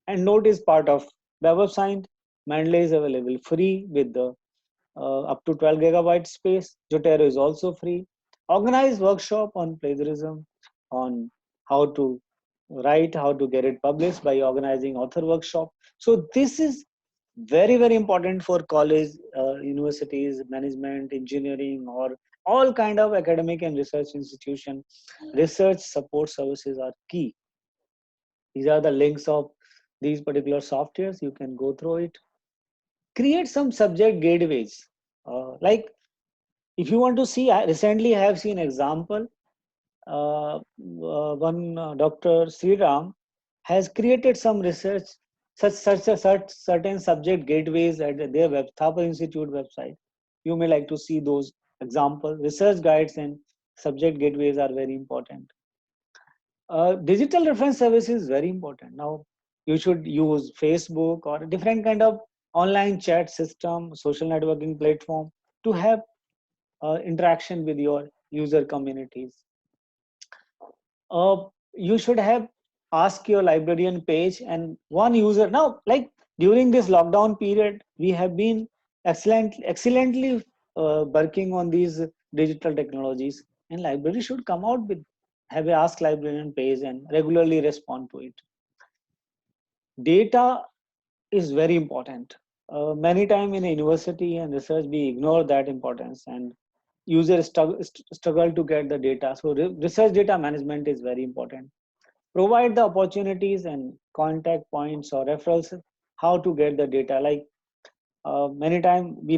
EndNote is part of Web of Science. Mendeley is available free with the up to 12 gigabyte space. Zotero is also free. Organize workshop on plagiarism, on how to write, how to get it published by organizing author workshop. So this is very important for college, universities, management, engineering, or all kind of academic and research institution. Research support services are key. These are the links of these particular softwares. You can go through it. Create some subject gateways. Like if you want to see, I recently have seen example. One Dr. Sriram has created some research, such certain subject gateways at their Thapa Institute website. You may like to see those examples. Research guides and subject gateways are very important. Digital reference service is very important. Now you should use Facebook or a different kind of online chat system, social networking platform to have interaction with your user communities. You should have ask your librarian page and one user. Now, like during this lockdown period, we have been excellently working on these digital technologies, and library should come out with have a ask librarian page and regularly respond to it. Data is very important. Many time in a university and research, we ignore that importance, and users struggle to get the data. So research data management is very important. Provide the opportunities and contact points or referrals how to get the data. Like many times we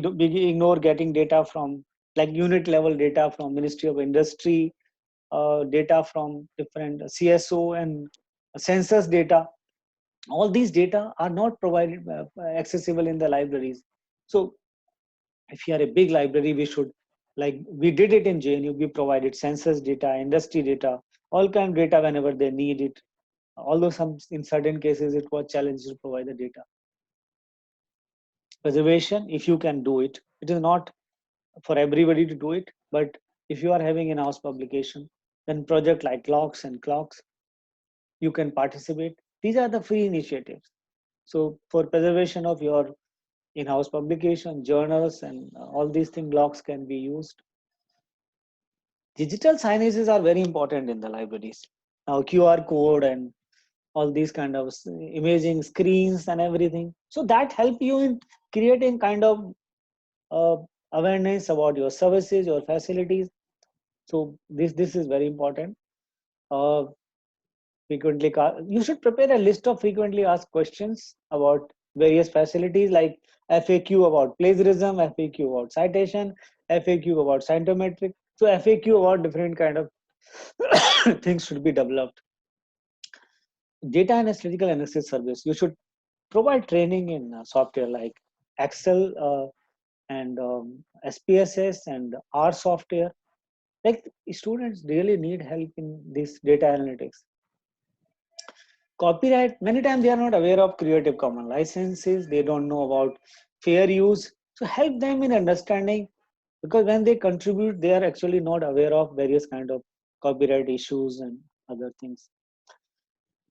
ignore getting data from, like, unit level data from Ministry of Industry, data from different CSO and census data. All these data are not provided accessible in the libraries. So if you are a big library, we should, like we did it in JNU, we provided census data, industry data, all kind of data whenever they need it. Although in certain cases it was challenging to provide the data. Preservation, if you can do it, it is not for everybody to do it, but if you are having in-house publication, then project like locks and clocks, you can participate. These are the free initiatives. So for preservation of your in-house publication, journals, and all these things, logs can be used. Digital signages are very important in the libraries. Now QR code and all these kind of imaging screens and everything. So that help you in creating kind of uh, awareness about your services, your facilities. So this is very important. Uh, you should prepare a list of frequently asked questions about various facilities, like FAQ about plagiarism, FAQ about citation, FAQ about scientometric. So FAQ about different kind of things should be developed. Data and statistical analysis service, you should provide training in software like Excel and SPSS and R software. Like students really need help in this data analytics. Copyright, many times they are not aware of Creative Commons licenses, they don't know about fair use. So help them in understanding, because when they contribute, they are actually not aware of various kind of copyright issues and other things.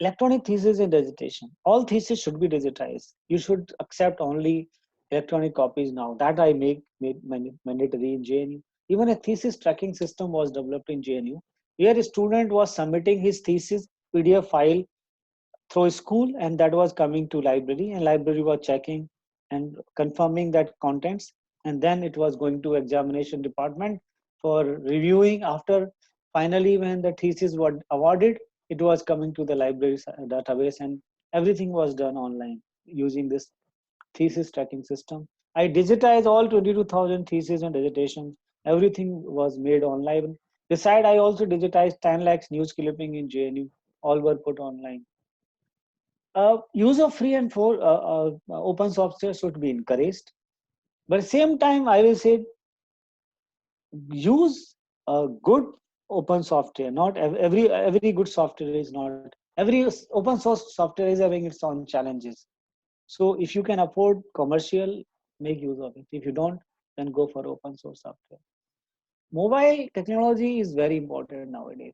Electronic thesis and dissertation. All theses should be digitized. You should accept only electronic copies now. That I made mandatory in JNU. Even a thesis tracking system was developed in JNU, where a student was submitting his thesis PDF file through school, and that was coming to library, and library was checking and confirming that contents, and then it was going to examination department for reviewing. After finally when the thesis was awarded, it was coming to the library database, and everything was done online using this thesis tracking system. I digitized all 22,000 theses and dissertations. Everything was made online. Beside, I also digitized 10 lakhs news clipping in JNU. All were put online. Use of free and for open software should be encouraged, but at the same time I will say use good open software. Not every good software is not, every open source software is having its own challenges. So if you can afford commercial, make use of it. If you don't, then go for open source software. Mobile technology is very important nowadays.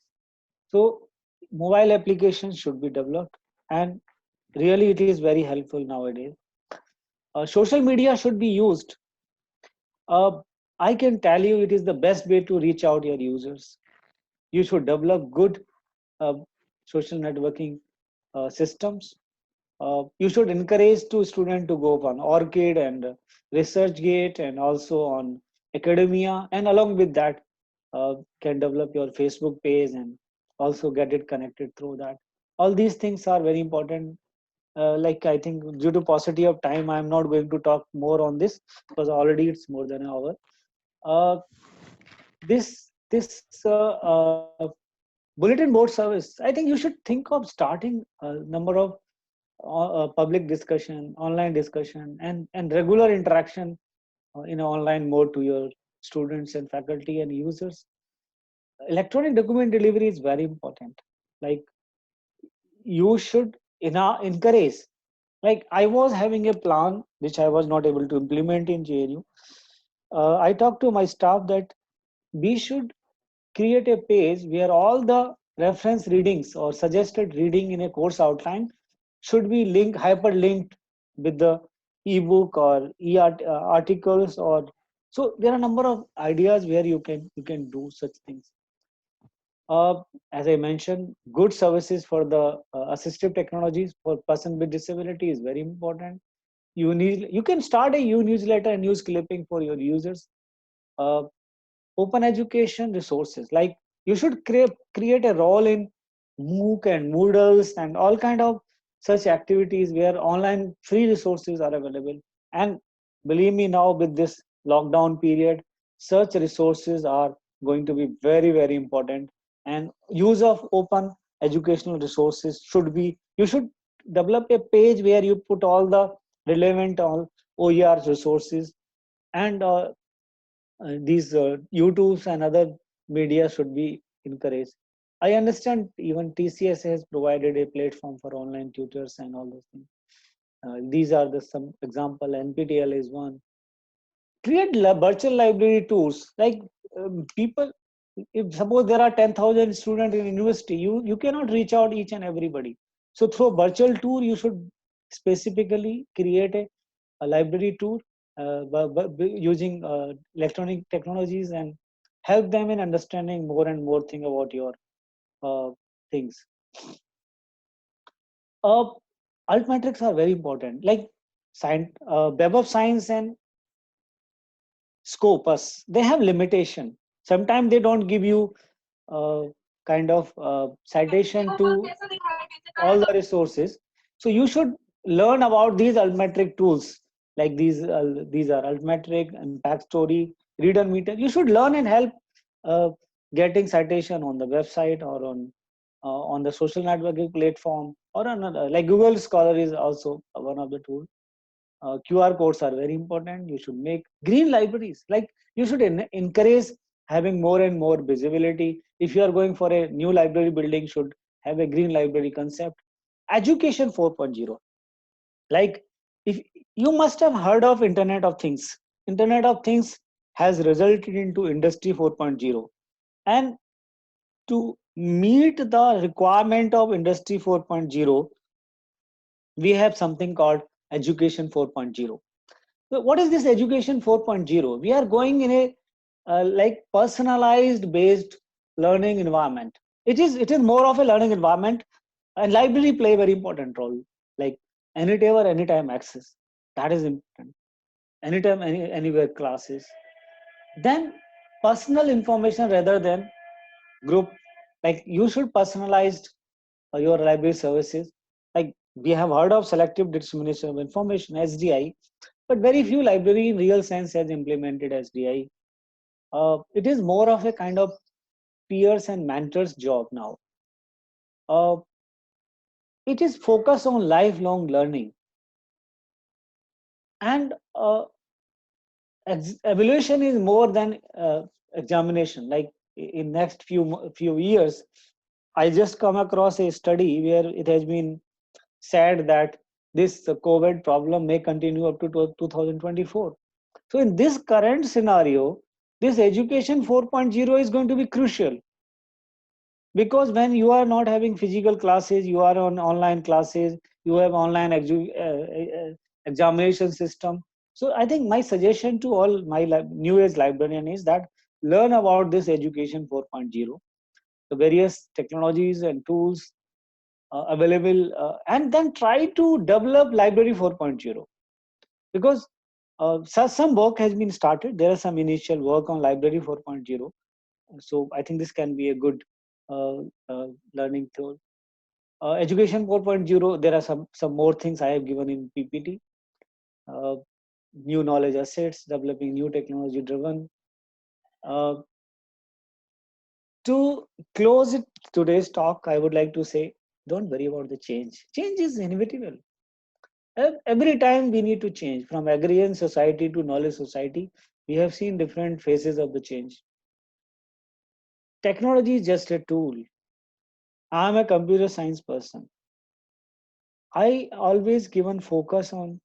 So mobile applications should be developed, and really it is very helpful nowadays. Social media should be used. I can tell you it is the best way to reach out your users. You should develop good uh, social networking systems. You should encourage to student to go on Orchid and ResearchGate, and also on Academia, and along with that can develop your Facebook page and also get it connected through that. All these things are very important. Like I think due to paucity of time, I'm not going to talk more on this, because already it's more than an hour. Uh, this bulletin board service, I think you should think of starting a number of public discussion, online discussion, and regular interaction in an online mode to your students and faculty and users. Electronic document delivery is very important. Like you should encourage. Like I was having a plan which I was not able to implement in JNU. I talked to my staff that we should create a page where all the reference readings or suggested reading in a course outline should be hyperlinked with the ebook or articles. Or so there are a number of ideas where you can do such things. As I mentioned, good services for the assistive technologies for person with disability is very important. you can start a newsletter and news clipping for your users. uh, Open education resources, like you should create a role in MOOC and Moodles and all kind of such activities where online free resources are available. And believe me, now with this lockdown period, such resources are going to be very, very important. And use of open educational resources should be, you should develop a page where you put all the relevant all OER resources. And these YouTubes and other media should be encouraged. I understand even TCS has provided a platform for online tutors and all those things. These are the some example. NPTEL is one. Create virtual library tours. Like people, if suppose there are 10,000 students in university, you cannot reach out each and everybody. So through virtual tour, you should specifically create a library tour using electronic technologies and help them in understanding more and more thing about your uh, things. Uh, Altmetrics are very important. Like Web of Science and Scopus, they have limitation. Sometimes they don't give you uh, kind of citation to all the resources. So you should learn about these altmetric tools, like these are altmetric, impact story, reader meter. You should learn and help uh, getting citation on the website or on the social networking platform or another, like Google Scholar is also one of the tools. QR codes are very important. You should make green libraries. Like you should encourage having more and more visibility. If you are going for a new library building, should have a green library concept. Education 4.0. Like if you must have heard of Internet of Things. Internet of Things has resulted into Industry 4.0. And to meet the requirement of Industry 4.0, we have something called Education 4.0. So what is this Education 4.0? We are going in a like personalized based learning environment. It is more of a learning environment, and library play a very important role. Like anytime or anytime access, that is important. Anytime, anywhere classes. Then personal information rather than group. Like you should personalize your library services. Like we have heard of selective dissemination of information (SDI), but very few library in real sense has implemented SDI. It is more of a kind of peers and mentors job now. Uh, it is focused on lifelong learning, and evaluation is more than examination. Like in next few years, I just come across a study where it has been said that this COVID problem may continue up to 2024. So in this current scenario, this education 4.0 is going to be crucial, because when you are not having physical classes, you are on online classes, you have online examination system. So I think my suggestion to all my new age librarian is that learn about this education 4.0, the various technologies and tools available, and then try to develop library 4.0, because some work has been started. There are some initial work on library 4.0. So I think this can be a good uh, learning tool. Education 4.0, there are some more things I have given in PPT. Uh, New knowledge assets, developing new technology driven. Uh, to close it, today's talk, I would like to say, don't worry about the change. Change is inevitable. Every time we need to change, from agrarian society to knowledge society, we have seen different phases of the change. Technology is just a tool. I'm a computer science person. I always given focus on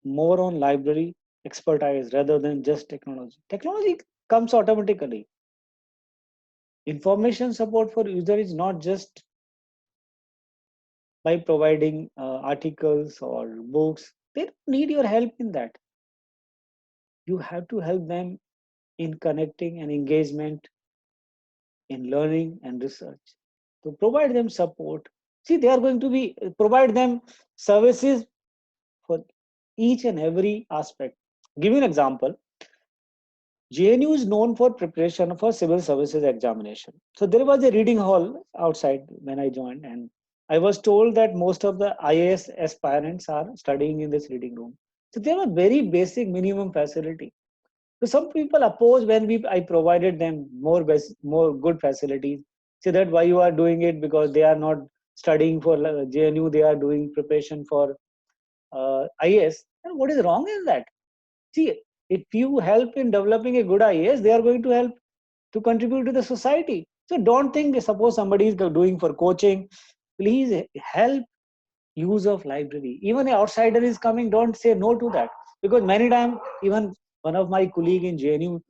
more on library expertise rather than just technology. Technology comes automatically. Information support for user is not just by providing articles or books. They don't need your help in that. You have to help them in connecting and engagement, in learning and research. To provide them support. See, they are going to be provide them services for each and every aspect. Give you an example. JNU is known for preparation for civil services examination. So there was a reading hall outside when I joined, and I was told that most of the IAS aspirants are studying in this reading room. So there were very basic minimum facility. So some people oppose when I provided them more good facilities. Say that why you are doing it, because they are not studying for JNU, they are doing preparation for IAS. And what is wrong in that? See, if you help in developing a good IAS, they are going to help to contribute to the society. So don't think, suppose somebody is doing for coaching, please help use of library. Even an outsider is coming, don't say no to that. Because many times, even one of my colleague in JNU,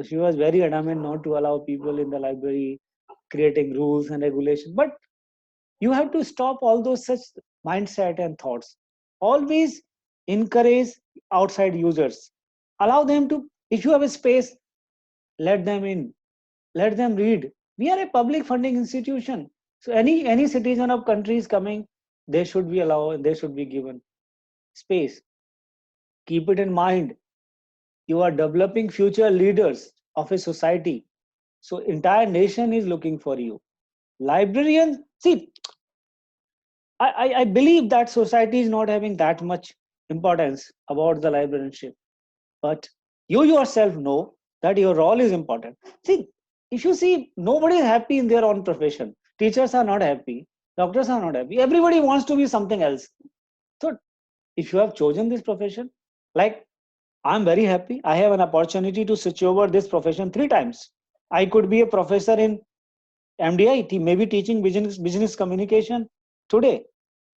she was very adamant not to allow people in the library, creating rules and regulations. But you have to stop all those such mindset and thoughts. Always encourage outside users. Allow them to, if you have a space, let them in, let them read. We are a public funding institution. So any citizen of country is coming, they should be allowed, they should be given space. Keep it in mind. You are developing future leaders of a society. So entire nation is looking for you. Librarians, see, I believe that society is not having that much importance about the librarianship, but you yourself know that your role is important. See, if you see, nobody is happy in their own profession. Teachers are not happy, doctors are not happy. Everybody wants to be something else. So if you have chosen this profession, like I'm very happy, I have an opportunity to switch over this profession 3 times. I could be a professor in MDI, maybe teaching business communication today,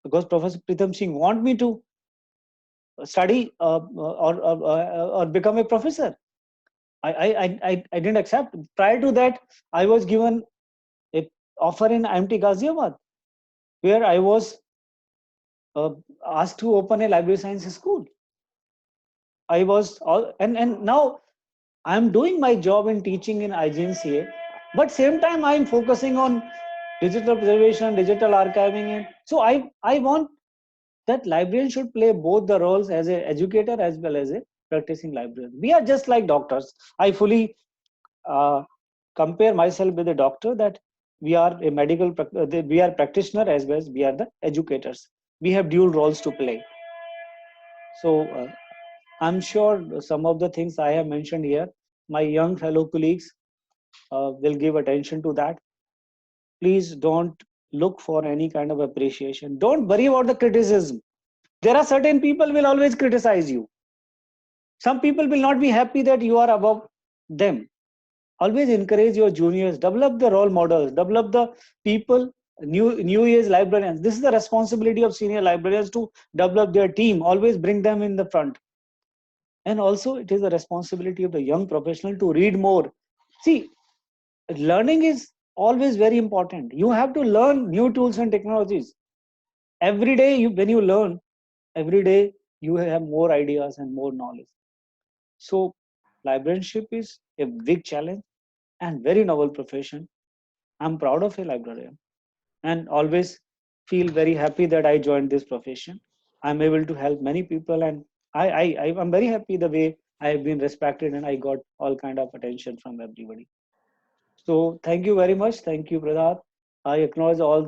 because Professor Pritam Singh want me to study or become a professor. I didn't accept. Prior to that, I was given a offer in IMT Ghaziabad, where I was asked to open a library science school. I was all, and now I'm doing my job in teaching in IGNCA, but same time I'm focusing on digital preservation, digital archiving, and so I want that librarian should play both the roles as an educator as well as a practicing librarian. We are just like doctors. I fully compare myself with a doctor, that we are a we are practitioner as well as we are the educators. We have dual roles to play. So I'm sure some of the things I have mentioned here, my young fellow colleagues will give attention to that. Please don't look for any kind of appreciation. Don't worry about the criticism. There are certain people will always criticize you. Some people will not be happy that you are above them. Always encourage your juniors, develop the role models, develop the people, new age librarians. This is the responsibility of senior librarians, to develop their team, always bring them in the front. And also it is the responsibility of the young professional to read more. See, learning is always very important. You have to learn new tools and technologies. Every day when you learn, every day you have more ideas and more knowledge. So librarianship is a big challenge and very novel profession. I'm proud of a librarian and always feel very happy that I joined this profession. I'm able to help many people, and I'm very happy the way I have been respected and I got all kind of attention from everybody. So thank you very much. Thank you, Pradhat. I acknowledge all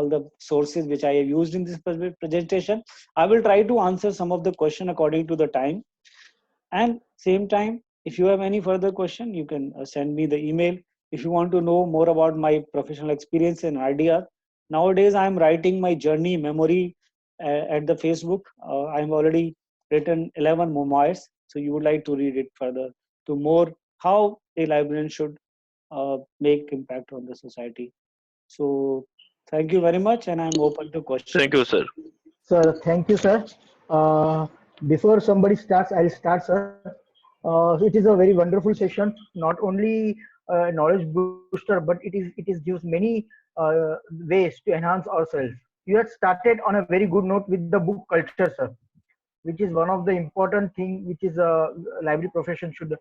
the sources which I have used in this presentation. I will try to answer some of the question according to the time. And same time, if you have any further question, you can send me the email. If you want to know more about my professional experience and ideas, nowadays I'm writing my journey memory at the Facebook. I'm already written 11 memoirs. So you would like to read it further to more how a librarian should make impact on the society. So thank you very much, and I'm open to questions. Thank you, sir. Sir, thank you, sir. Uh, Before somebody starts, I'll start, sir. It is a very wonderful session. Not only knowledge booster, but it is gives many ways to enhance ourselves. You had started on a very good note with the book culture, sir, which is one of the important thing which is a library profession should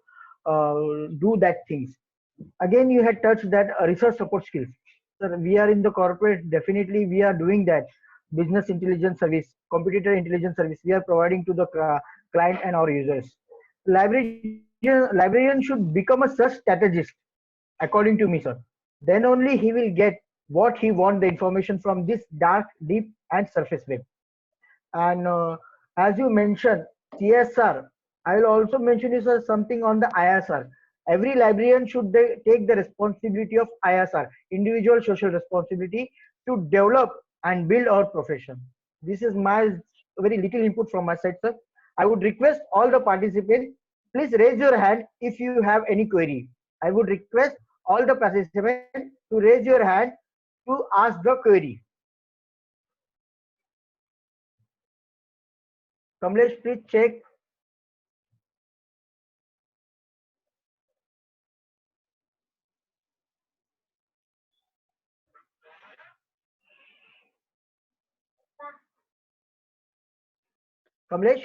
do that things. Again, you had touched that research support skills. Sir, we are in the corporate, definitely we are doing that, business intelligence service, competitor intelligence service we are providing to the client and our users. Librarian should become a search strategist, according to me, sir. Then only he will get what he want the information from this dark, deep, and surface web. And as you mentioned, CSR, I will also mention is something on the ISR. Every librarian should take the responsibility of ISR, individual social responsibility, to develop and build our profession. This is my very little input from my side, sir. I would request all the participants, please raise your hand if you have any query. I would request all the participants to raise your hand to ask the query. Kamlesh, please check. Kamlesh?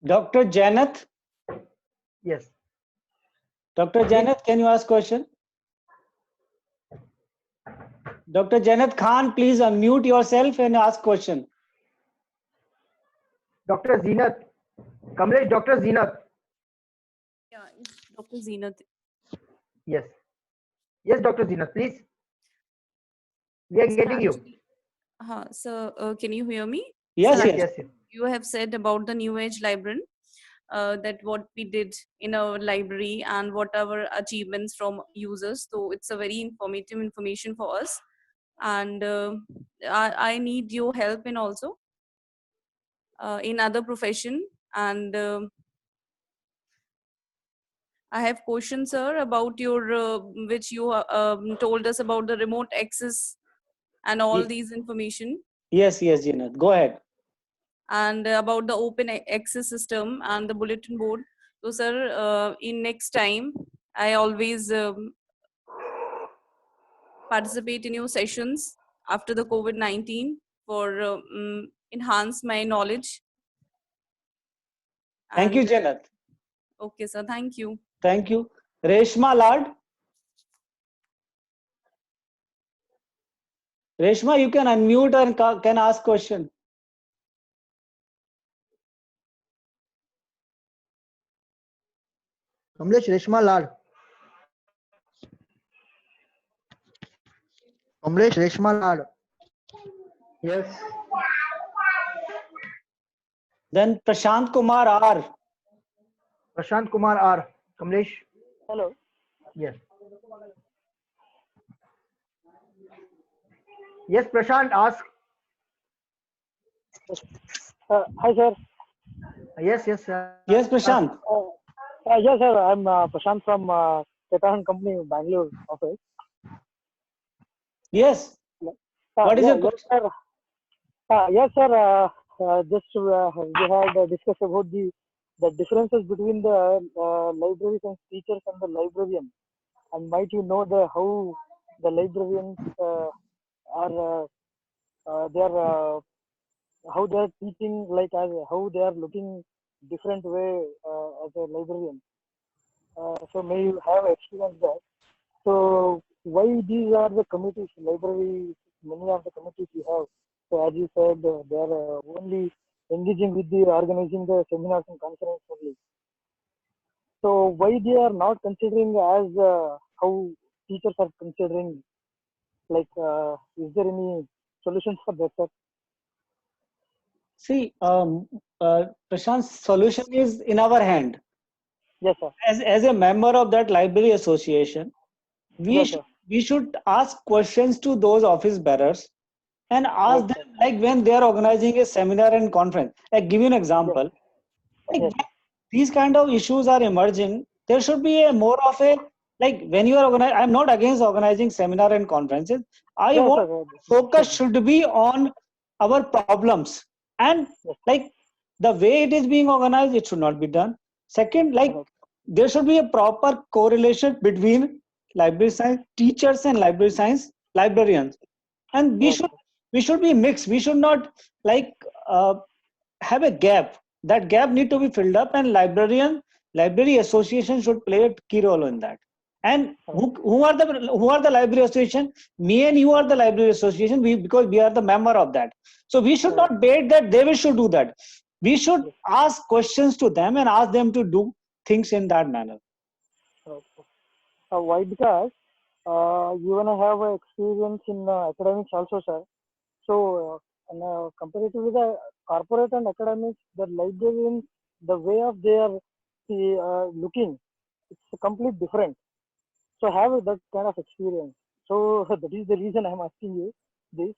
Dr. Janath, Yes. Dr. Janath, can you ask question? Dr. Janath Khan, please unmute yourself and ask question. Dr. Zeenath. Kamlesh, Dr. Zeenath. Yeah, it's Dr. Zeenath. Yes. Yes, Dr. Zeenath, please. We are So getting you. actually, so can you hear me? Yes, So yes. Yes, yes. you have said about the New Age librarian, that what we did in our library and what our achievements from users. So it's a very informative information for us, and I need your help in also in other profession. And I have questions, sir, about your which you told us about the remote access and all Ye- these information, Yes, yes, Janath. Go ahead. and about the open access system and the bulletin board. So, sir, in next time, I always participate in your sessions after the COVID-19 for enhance my knowledge. Thank you, And Janath. okay, sir, thank you. Thank you. Reshma Lad. Reshma, you can unmute and can ask question. Kamlesh, Reshma Lal. Kamlesh, Reshma Lal. Yes. Then Prashant Kumar R. Prashant Kumar R. Kamlesh. Hello. Yes. Yes, Prashant, ask. Hi, sir. Yes, yes, sir. Yes, Prashant. Yes, sir. I'm Prashant from Teta & Company, Bangalore office. Yes. What is yeah, your yes, question? sir. Yes, sir. Just we had discussed about the differences between the libraries and teachers and the librarian. And might you know how the librarians are they are how they are teaching, like as how they are looking different way as a librarian. So may you have experienced that. So why these are the committees, library, many of the committees you have. So as you said, they are only engaging with the organizing the seminars and conferences only. So why they are not considering as how teachers are considering? Like, is there any solutions for that, sir? See, Prashant's solution is in our hand. Yes, sir. As a member of that library association, Yes, sir. we should ask questions to those office bearers and ask Right, them, like when they are organizing a seminar and conference. Like, give you an example. Like, Yes. these kind of issues are emerging. There should be a more of a, like, when you are organizing. I'm not against organizing seminar and conferences. I Yes, want sir. focus should be on our problems, and Yes. like the way it is being organized, it should not be done. Second, like, Right. there should be a proper correlation between library science teachers and library science librarians, and Right. we should be mixed. We should not like have a gap. That gap need to be filled up, and library association should play a key role in that. And who are the library association? Me and you are the library association, because we are the member of that. So we should not wait that they should do that. We should ask questions to them and ask them to do things in that manner. Why? Because even I have experience in academics also, sir. So, comparatively the corporate and academics, the librarians, the way of their looking, it's complete different. So, I have that kind of experience. So, that is the reason I'm asking you this.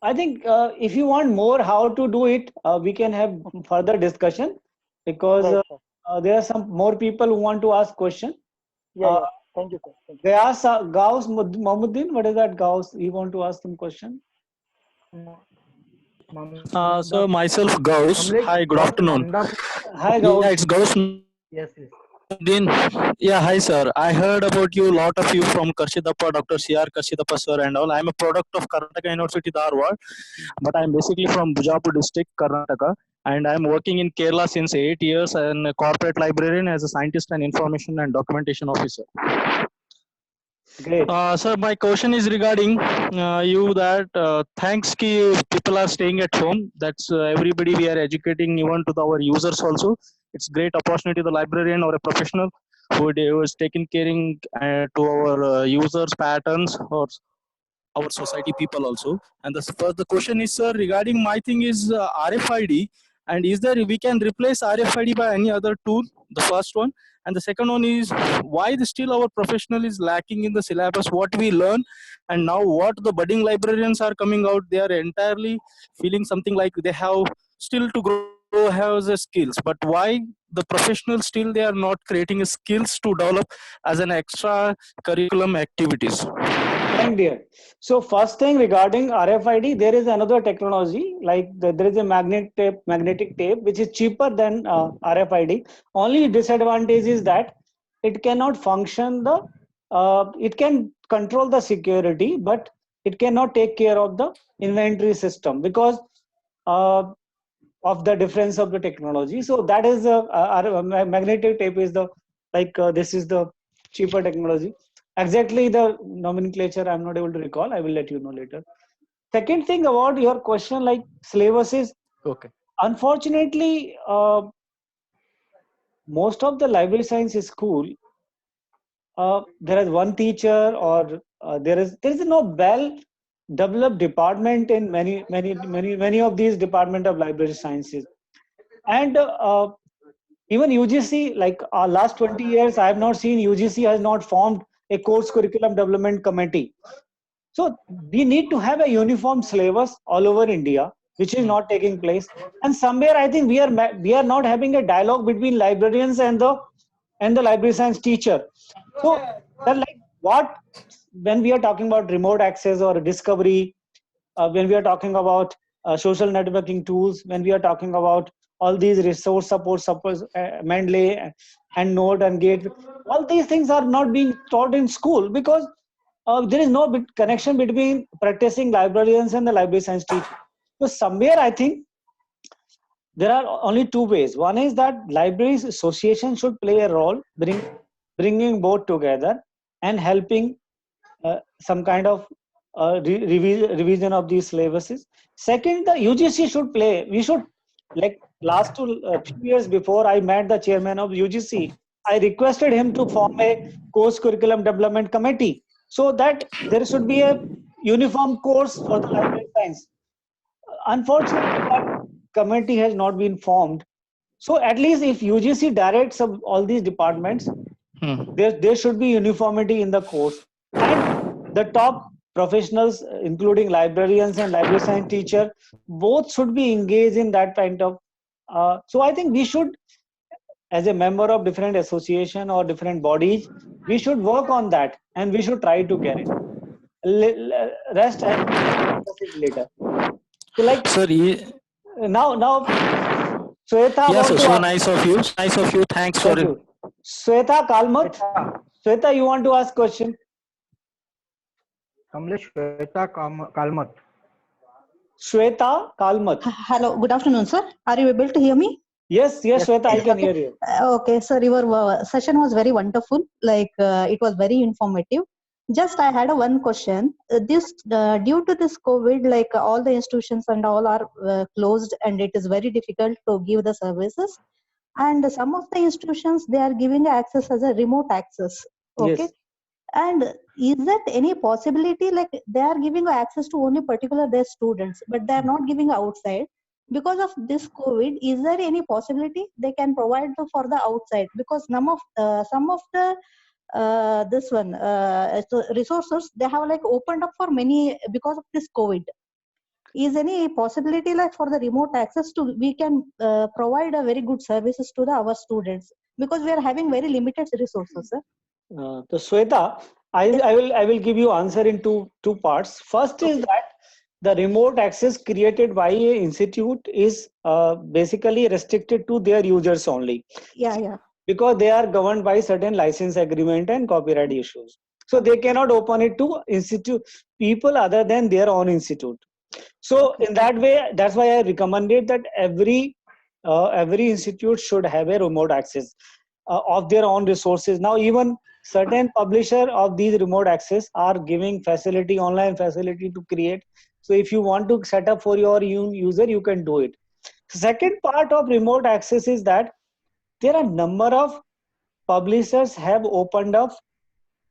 I think if you want more how to do it, we can have further discussion, because Right, sir. there are some more people who want to ask question. Yeah. Thank you, sir. Thank you. Gauss Mahmuddin, what is that, Gauss? You want to ask some question? So myself Gauss. Hi, good afternoon. Hi, Yeah, Gauss. it's Gauss. Yes. Din. Yeah, hi sir. I heard about you, lot of you from Karshidappa, Dr. C.R. Karshidappa sir and all. I'm a product of Karnataka University, Dharwad, but I'm basically from Bijapur district, Karnataka, and I'm working in Kerala since 8 years and a corporate librarian as a scientist and information and documentation officer. Great. Sir, my question is regarding you that thanks ki people are staying at home. That's everybody we are educating even to our users also. It's great opportunity the librarian or a professional who is taking caring to our users patterns or our society people also. And the question is, sir, regarding my thing is RFID, and is there we can replace RFID by any other tool? The first one. And the second one is, why still our professional is lacking in the syllabus what we learn, and now what the budding librarians are coming out, they are entirely feeling something like they have still to grow, have the skills, but why the professionals still they are not creating skills to develop as an extra curriculum activities? Thank dear. So first thing regarding RFID, there is another technology like there is a magnetic tape, which is cheaper than RFID. Only disadvantage is that it cannot function it can control the security, but it cannot take care of the inventory system because of the difference of the technology. So that is magnetic tape is this is the cheaper technology. Exactly the nomenclature I'm not able to recall. I will let you know later. Second thing about your question, like syllabus is, Okay. Unfortunately, most of the library science school, there is one teacher or there is no well developed department in many of these department of library sciences. And even UGC, like last 20 years, I have not seen UGC has not formed a course curriculum development committee. So we need to have a uniform syllabus all over India, which is not taking place. And somewhere I think we are not having a dialogue between librarians and the library science teacher. So like what, when we are talking about remote access or discovery, when we are talking about social networking tools, when we are talking about all these resource support, Mendeley and Node and Gate, all these things are not being taught in school because there is no connection between practicing librarians and the library science teacher. So somewhere I think there are only two ways. One is that libraries association should play a role, bringing both together and helping some kind of revision of these syllabuses. Second, the UGC should play. We should, like last few years before I met the chairman of UGC, I requested him to form a course curriculum development committee so that there should be a uniform course for the library science. Unfortunately, that committee has not been formed. So at least if UGC directs all these departments, there should be uniformity in the course. And the top professionals, including librarians and library science teacher, both should be engaged in that kind of. So I think we should, as a member of different association or different bodies, we should work on that and we should try to get it. Rest I will discuss it later. So like Sir, now Sweta yes, want to so ask. nice of you. Nice of you. Thanks for Thank it. you. Sweta Kalmat. Sweta, you want to ask question? Kamlesh Shweta Kalmat. Shweta Kalmat. Hello, good afternoon, sir. Are you able to hear me? Yes, Yes. Shweta, I can Okay. hear you. Okay, sir, your session was very wonderful. Like it was very informative. Just I had a one question. This due to this COVID, like all the institutions and all are closed, and it is very difficult to give the services. And some of the institutions they are giving access as a remote access. Okay, Yes. and is that any possibility like they are giving access to only particular their students, but they are not giving outside? Because of this COVID, is there any possibility they can provide for the outside? Because some of the this one so resources they have like opened up for many because of this COVID. Is any possibility like for the remote access to we can provide a very good services to the our students because we are having very limited resources, sir. So Shweta, I will give you answer in two parts. First is Okay. that the remote access created by a institute is basically restricted to their users only, Yeah. because they are governed by certain license agreement and copyright issues. So they cannot open it to institute people other than their own institute. So Okay. in that way, that's why I recommended that every institute should have a remote access of their own resources. Now even certain publisher of these remote access are giving facility, online facility to create. So if you want to set up for your user, you can do it. Second part of remote access is that there are number of publishers have opened up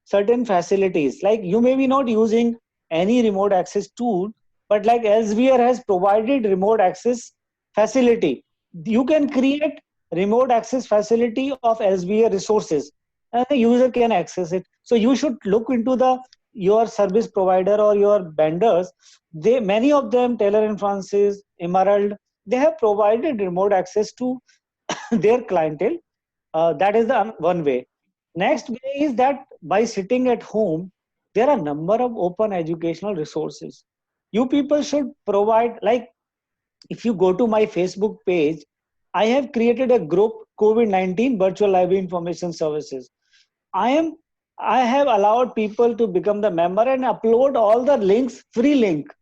certain facilities. Like you may be not using any remote access tool, but like Elsevier has provided remote access facility. You can create remote access facility of Elsevier resources and the user can access it. So you should look into the your service provider or your vendors. They, many of them, Taylor and Francis, Emerald, they have provided remote access to their clientele. That is the one way. Next way is that by sitting at home, there are a number of open educational resources. You people should provide, like if you go to my Facebook page, I have created a group, COVID-19 Virtual Library Information Services. I am I have allowed people to become the member and upload all the links, free link,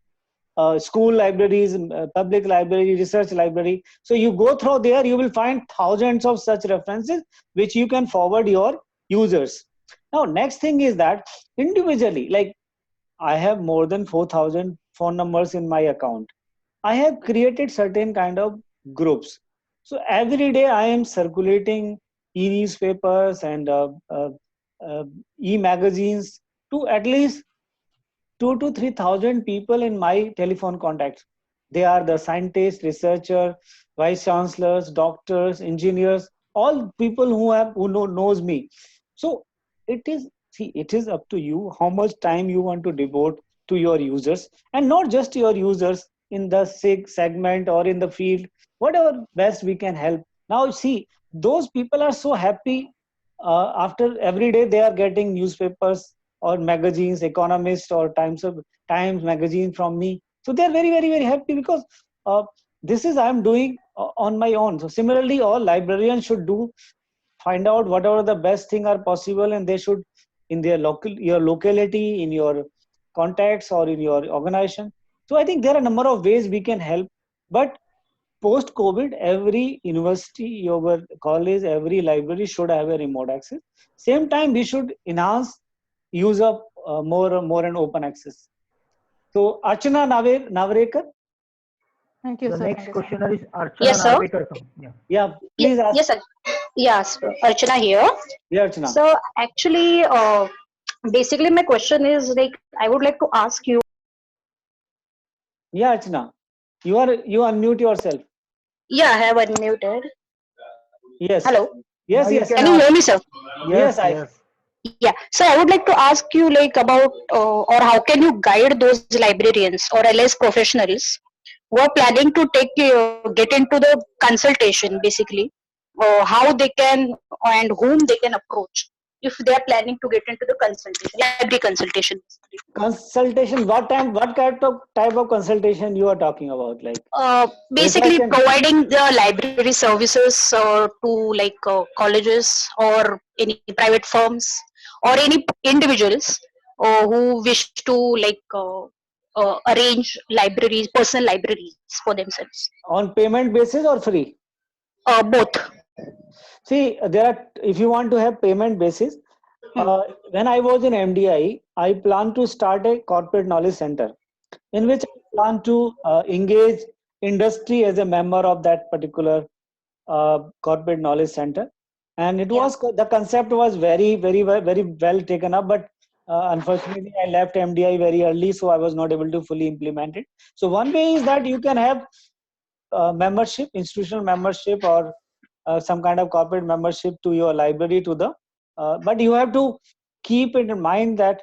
school libraries, public library, research library. So you go through there, you will find thousands of such references which you can forward your users. Now, next thing is that individually, like I have more than 4,000 phone numbers in my account. I have created certain kind of groups. So every day I am circulating e-newspapers and uh, e-magazines to at least 2 to 3,000 people in my telephone contacts. They are the scientists, researcher, vice chancellors, doctors, engineers, all people who knows me. So it is up to you how much time you want to devote to your users, and not just your users in the segment or in the field, whatever best we can help. Now see, those people are so happy after every day they are getting newspapers or magazines, Economist or Times magazine from me. So they are very, very, very happy because this is I am doing on my own. So similarly, all librarians should do, find out whatever the best thing are possible, and they should in their your locality, in your contacts or in your organization. So I think there are a number of ways we can help, but post COVID, every university, your college, every library should have a remote access. Same time, we should enhance use of more and open access. So Archana Navarekar, Thank you, The sir. next Thank you, sir. questioner is Archana Yes, sir. Narvekar. Yeah. yeah, please ask. Yes, sir. Yes, Archana here. Yeah, Archana. So actually, basically my question is like I would like to ask you. Yeah, Archana, you unmute yourself. Yeah, I have unmuted. Yes, Hello. Now yes, you yes, can Can you ask. hear me, sir? Yes, yes. yes. Yeah. So I would like to ask you like about or how can you guide those librarians or LS professionals who are planning to get into the consultation basically, how they can and whom they can approach if they are planning to get into the consultation, library consultation. Basically. Consultation. What type of consultation you are talking about? Like research Basically and providing the library services to like colleges or any private firms or any individuals who wish to like arrange libraries, personal libraries for themselves. on payment basis or free? Both. See, there are, if you want to have payment basis, when I was in MDI, I plan to start a corporate knowledge center in which I plan to engage industry as a member of that particular corporate knowledge center. And it was, the concept was very well taken up, but unfortunately I left MDI very early, so I was not able to fully implement it. So one way is that you can have membership, institutional membership, or some kind of corporate membership to your library, to the but you have to keep it in mind that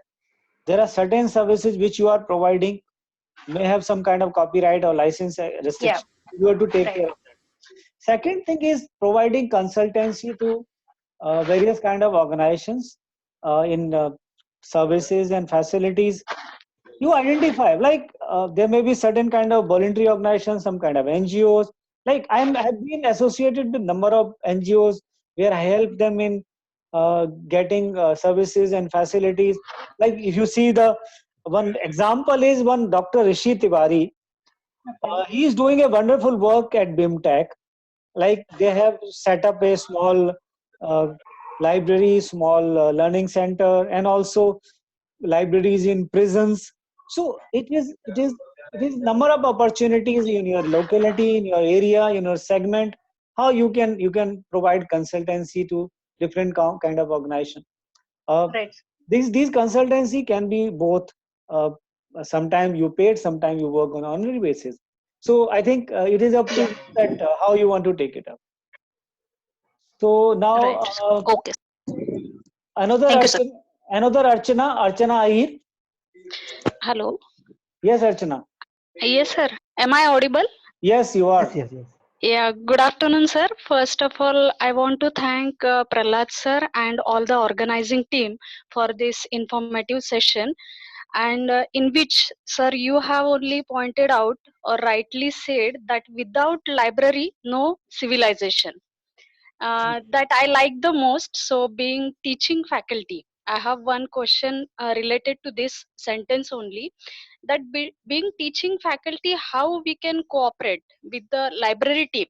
there are certain services which you are providing may have some kind of copyright or license restriction. You have to take care of that. Second thing is providing consultancy to various kind of organizations in services and facilities. You identify, like there may be certain kind of voluntary organizations, some kind of NGOs. Like I've been associated with number of NGOs where I help them in getting services and facilities. Like if you see, the one example is one Dr. Rishi Tiwari. He is doing a wonderful work at BIMTech. Like they have set up a small library, small learning center, and also libraries in prisons. So it is number of opportunities in your locality, in your area, in your segment. How you can provide consultancy to different kind of organization. These consultancy can be both. Sometimes you paid, sometimes you work on honorary basis. So I think it is up to you that how you want to take it up. So now Okay. another Thank you, sir. Archana Ahir. Hello. Yes, Archana. Yes, sir. Am I audible? Yes, you are. Yes. Yeah, good afternoon, sir. First of all, I want to thank Prahlad sir and all the organizing team for this informative session, and in which, sir, you have only pointed out or rightly said that without library, no civilization. That I like the most. So, being teaching faculty, I have one question related to this sentence only. That being teaching faculty, how we can cooperate with the library team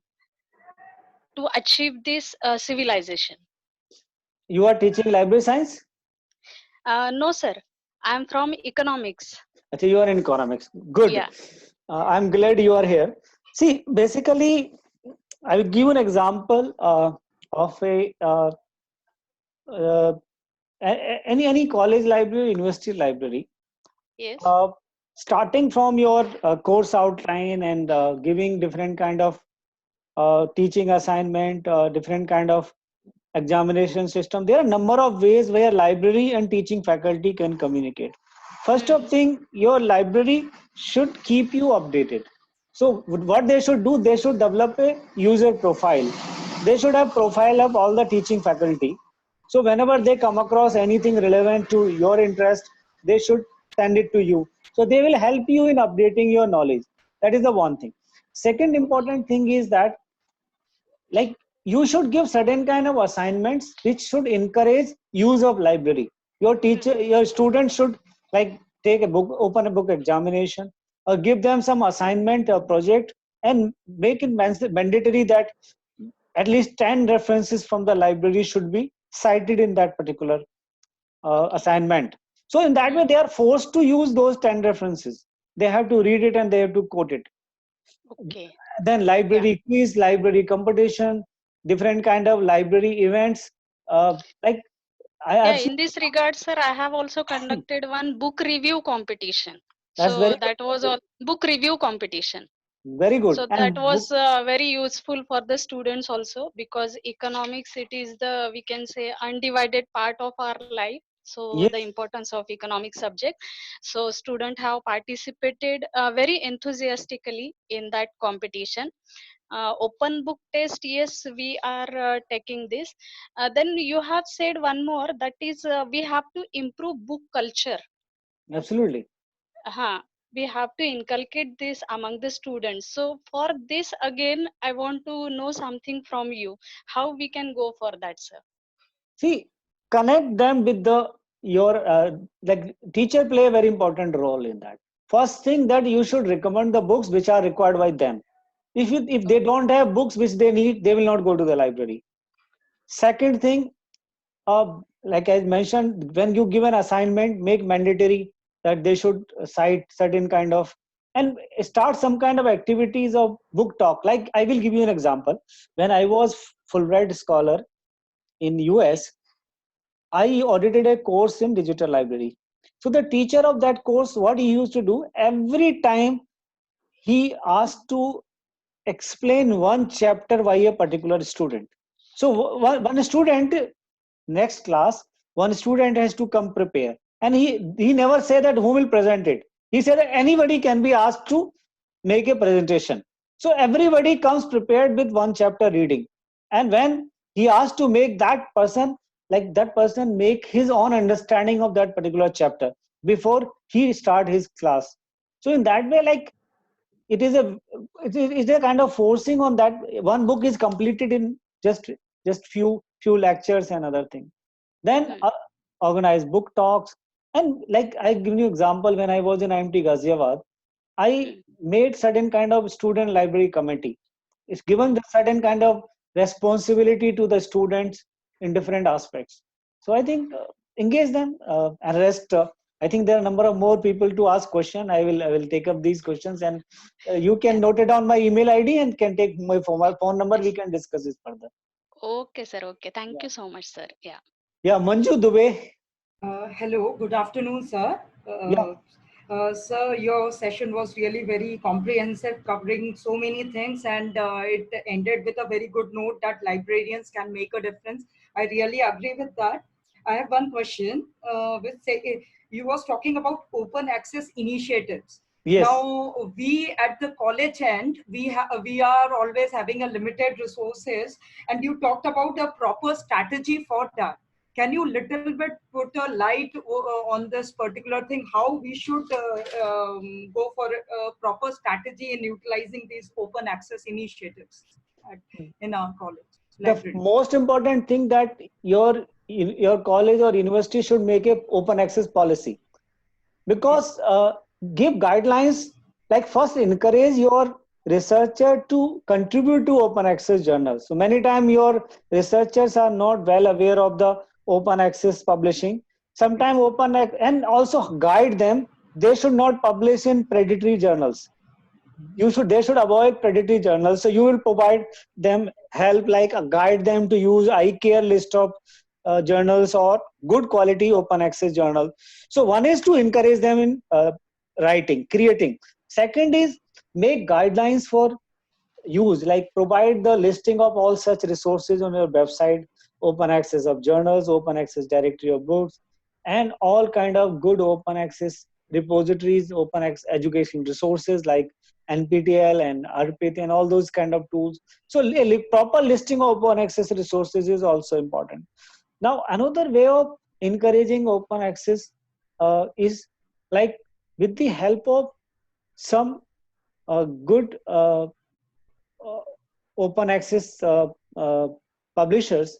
to achieve this civilization? You are teaching library science? No, sir. I'm from economics. Actually, you are in economics. Good. Yeah. I'm glad you are here. See, basically, I will give an example of any college library, university library. Yes. Starting from your course outline and giving different kind of teaching assignment, different kind of examination system. There are a number of ways where library and teaching faculty can communicate. First of thing, your library should keep you updated. So what they should do, they should develop a user profile. They should have profile of all the teaching faculty. So whenever they come across anything relevant to your interest, they should send it to you. So they will help you in updating your knowledge. That is the one thing. Second important thing is that, like, you should give certain kind of assignments which should encourage use of library. Your teacher, your students should, like, take a book, open a book examination, or give them some assignment or project, and make it mandatory that at least 10 references from the library should be cited in that particular assignment. So in that way, they are forced to use those 10 references. They have to read it and they have to quote it. Okay. Then library quiz, library competition, different kind of library events. Like in this regard, sir, I have also conducted one book review competition. That's So very that was a book review competition. Very good. So And that was very useful for the students also, because economics, it is the, we can say, undivided part of our life. So yes, the importance of economic subject. So student have participated very enthusiastically in that competition. Open book test, yes, we are taking this. Then you have said one more, that is we have to improve book culture. absolutely. We have to inculcate this among the students. So for this, again, I want to know something from you, how we can go for that, sir. See, connect them with your like, teacher play a very important role in that. First thing, that you should recommend the books which are required by them. If they don't have books which they need, they will not go to the library. Second thing, like I mentioned, when you give an assignment, make mandatory that they should cite certain kind of, and start some kind of activities of book talk. Like I will give you an example. When I was Fulbright scholar in US, I audited a course in digital library. So the teacher of that course, what he used to do, every time he asked to explain one chapter by a particular student. So one student, next class, one student has to come prepare. And he never said that who will present it. He said that anybody can be asked to make a presentation. So everybody comes prepared with one chapter reading. And when he asked to make that person, like that person make his own understanding of that particular chapter before he start his class. So in that way, like it is a kind of forcing on that one book is completed in just few lectures and other things. Then organize book talks. And like I give you example, when I was in IMT Ghaziabad, I made certain kind of student library committee. It's given the certain kind of responsibility to the students in different aspects. So I think engage them and rest. I think there are a number of more people to ask question. I will take up these questions, and you can note it down my email ID and can take my phone number. We can discuss this further. Okay, sir. Okay. Thank you so much, sir. Yeah. Yeah, Manju Dubey. Hello, good afternoon, sir. Yeah. Sir, your session was really very comprehensive, covering so many things, and it ended with a very good note that librarians can make a difference. I really agree with that. I have one question. You was talking about open access initiatives. Yes. Now, we at the college end, we are always having a limited resources, and you talked about a proper strategy for that. Can you little bit put a light on this particular thing, how we should go for a proper strategy in utilizing these open access initiatives in our college library? The most important thing that your college or university should make a open access policy, because give guidelines, like first encourage your researcher to contribute to open access journals. So many times your researchers are not well aware of the open access publishing. Sometimes and also guide them. They should not publish in predatory journals. They should avoid predatory journals. So you will provide them help, like guide them to use ICARE list of journals or good quality open access journal. So one is to encourage them in writing, creating. Second is make guidelines for use, like provide the listing of all such resources on your website, open access of journals, open access directory of books, and all kind of good open access repositories, open access education resources like NPTEL and ARPIT and all those kind of tools. So proper listing of open access resources is also important. Now, another way of encouraging open access is like with the help of some good open access publishers,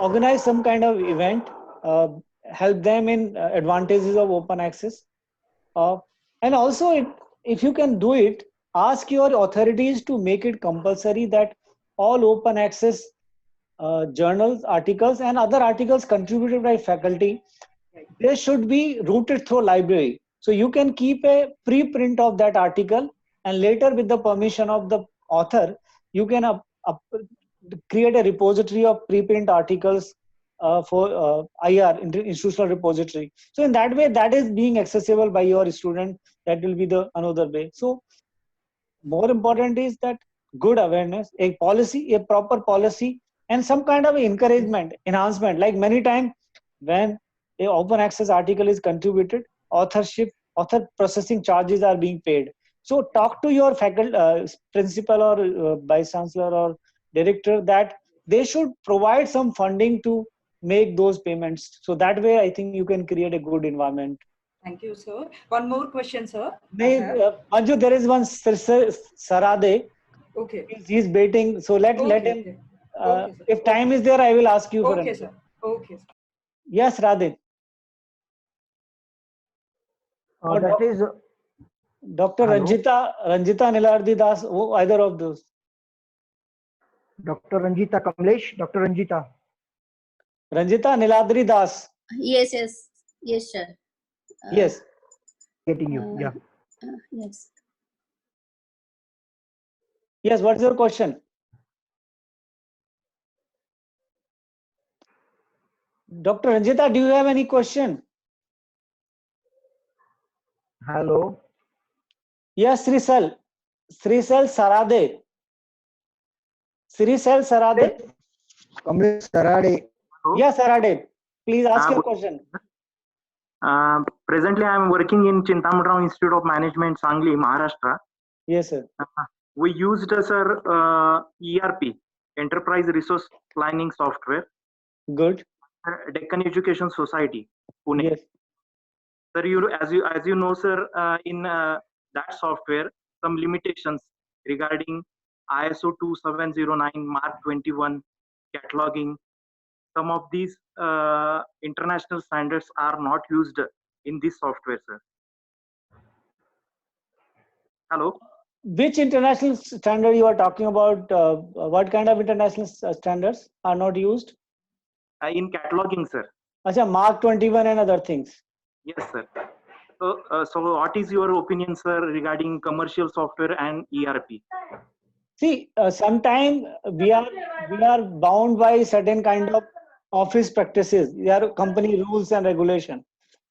organize some kind of event, help them in advantages of open access. And also, if you can do it, ask your authorities to make it compulsory that all open access journals, articles, and other articles contributed by faculty, they should be routed through library. So you can keep a preprint of that article, and later with the permission of the author, you can create a repository of preprint articles for IR, institutional repository. So in that way, that is being accessible by your student. That will be the another way. So more important is that good awareness, a policy, a proper policy, and some kind of encouragement, enhancement. Like many times when a open access article is contributed, author processing charges are being paid. So talk to your faculty, principal or vice chancellor or director that they should provide some funding to make those payments. So that way, I think you can create a good environment. Thank you, sir. One more question, sir. Manju, there is one Sarade. Okay. He's waiting. So let him. Okay, if time is there, I will ask you for. Okay, sir. Okay. Sir. Yes, Radhe. That is Dr. Hello? Ranjita Nilardi Das, either of those. Dr. Ranjita Kamlesh, Dr. Ranjita. Ranjita Niladri Das. Yes, sir. Yes. Getting you. Yeah. Yes. Yes, what's your question? Dr. Ranjita, do you have any question? Hello. Yes, Srisal Sarade. Srisal Sarade. Kamlesh Sarade. Yes, Sarade. Please ask your good- question. Presently, I am working in Chintamani Institute of Management, Sangli, Maharashtra. Yes, sir. We used, sir, ERP, Enterprise Resource Planning Software, Good. Deccan Education Society, Pune. Yes. Sir, as you know, sir, in that software, some limitations regarding ISO 2709, Mark 21, cataloging. Some of these international standards are not used in this software, sir. Hello. Which international standard you are talking about? What kind of international standards are not used? In cataloging, sir. Acha, Mark 21 and other things. Yes, sir. So what is your opinion, sir, regarding commercial software and ERP? See, sometimes we are bound by certain kind of office practices. There are company rules and regulation.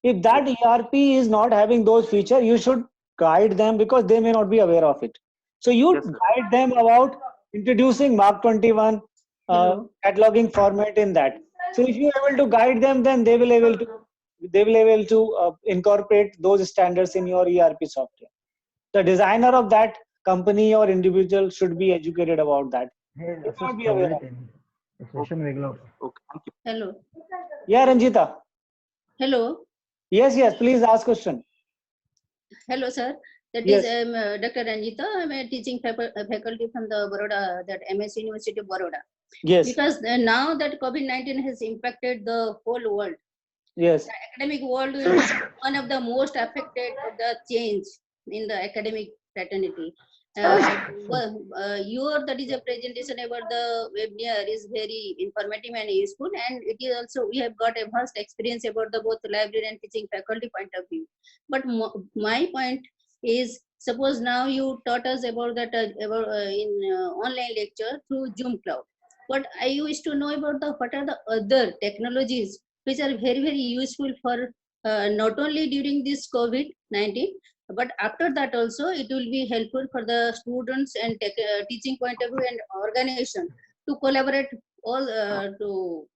If that ERP is not having those features, you should guide them because they may not be aware of it. So you Yes, sir. guide them about introducing Mark 21 cataloging format in that. So if you are able to guide them, then they will able to incorporate those standards in your ERP software. The designer of that company or individual should be educated about that. Hey, Should not असंच be aware ठेवलंय of. त्यांनी. Session वेगळं होतं. Okay, thank you. Hello. Yeah, Ranjita. Hello. Yes, please ask question. Hello, sir. That Yes. is Dr. Ranjita. I'm a teaching faculty from the Baroda, that MS University of Baroda. Yes, Because now that COVID-19 has impacted the whole world, yes, the academic world is one of the most affected of the change in the academic fraternity. Your that is a presentation about the webinar is very informative and useful, and it is also we have got a vast experience about the both library and teaching faculty point of view. But my point is, suppose now you taught us about that in online lecture through Zoom Cloud. But I wish to know about what are the other technologies which are very, very useful for not only during this COVID-19, but after that also it will be helpful for the students and teaching point of view and organization to collaborate all to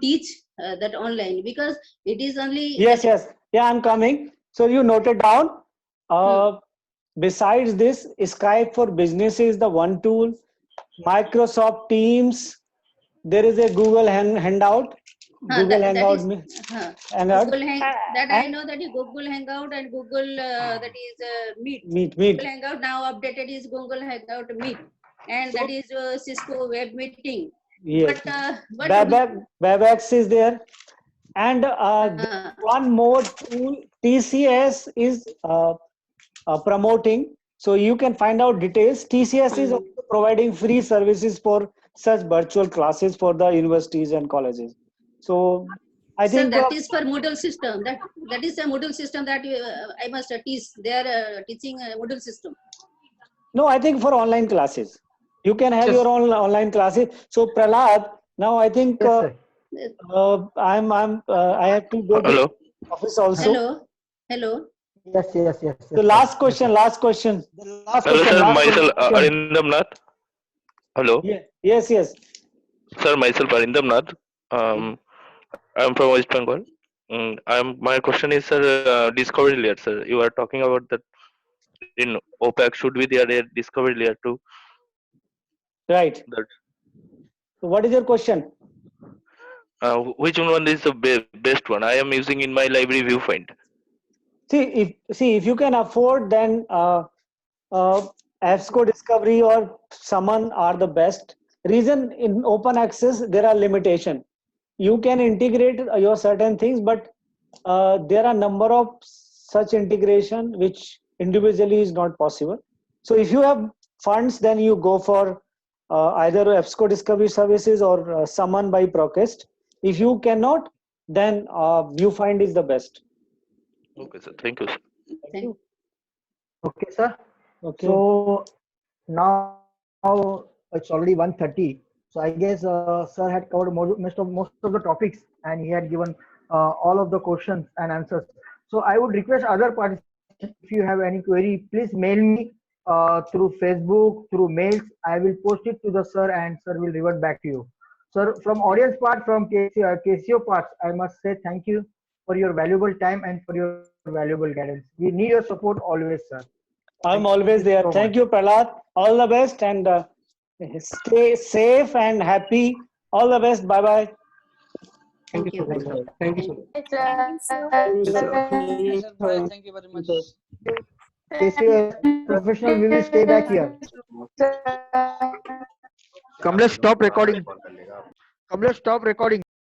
teach that online, because it is only yes. Yeah, I'm coming. So you noted down. Besides this, Skype for Business is the one tool. Microsoft Teams. There is a Google Hangout. Google Hangout. Hangout. that I know that is Google Hangout and Google that is Meet. Meet. Google Hangout now updated is Google Hangout Meet, and that is Cisco Web Meeting. Yes. But WebEx is there, and one more tool TCS is promoting. So you can find out details. TCS is also providing free services for such virtual classes for the universities and colleges. So I think that is for Moodle system. That is a Moodle system that I must teach. They are teaching a Moodle system. No, I think for online classes. You can have your own online classes. So Prahlad, now I think I have to go to office also. Hello. Yes. The last question. Hello, sir. Myself Arindam Nath. Hello. Yes. Sir, myself Arindam Nath. I'm from West Bengal. My question is, sir, discovery layer, sir. You are talking about that in OPAC should be there a discovery layer too. Right. So what is your question? Which one is the best one? I am using in my library viewfind. See, if you can afford, then ABSCO Discovery or Summon are the best. Reason in open access there are limitation. You can integrate your certain things, but there are number of such integration which individually is not possible. So if you have funds, then you go for either EBSCO Discovery Services or Summon by Procast. If you cannot, then Viewfind is the best. Okay, sir. Thank you, sir. Thank you. Okay, sir. Okay. So now it's already 1:30. So I guess sir had covered most of the topics, and he had given all of the questions and answers. So I would request other participants, if you have any query, please mail me through Facebook, through mails. I will post it to the sir, and sir will revert back to you. Sir, from audience part, from KCO part, I must say thank you for your valuable time and for your valuable guidance. We need your support always, sir. I'm always there. so Thank you, Prahlad. All the best, and stay safe and happy. All the best. Bye bye. Thank you. Thank you, sir. Thank you very much. KCO professional, we will stay back here. Kamlesh, stop recording. Kamlesh, stop recording.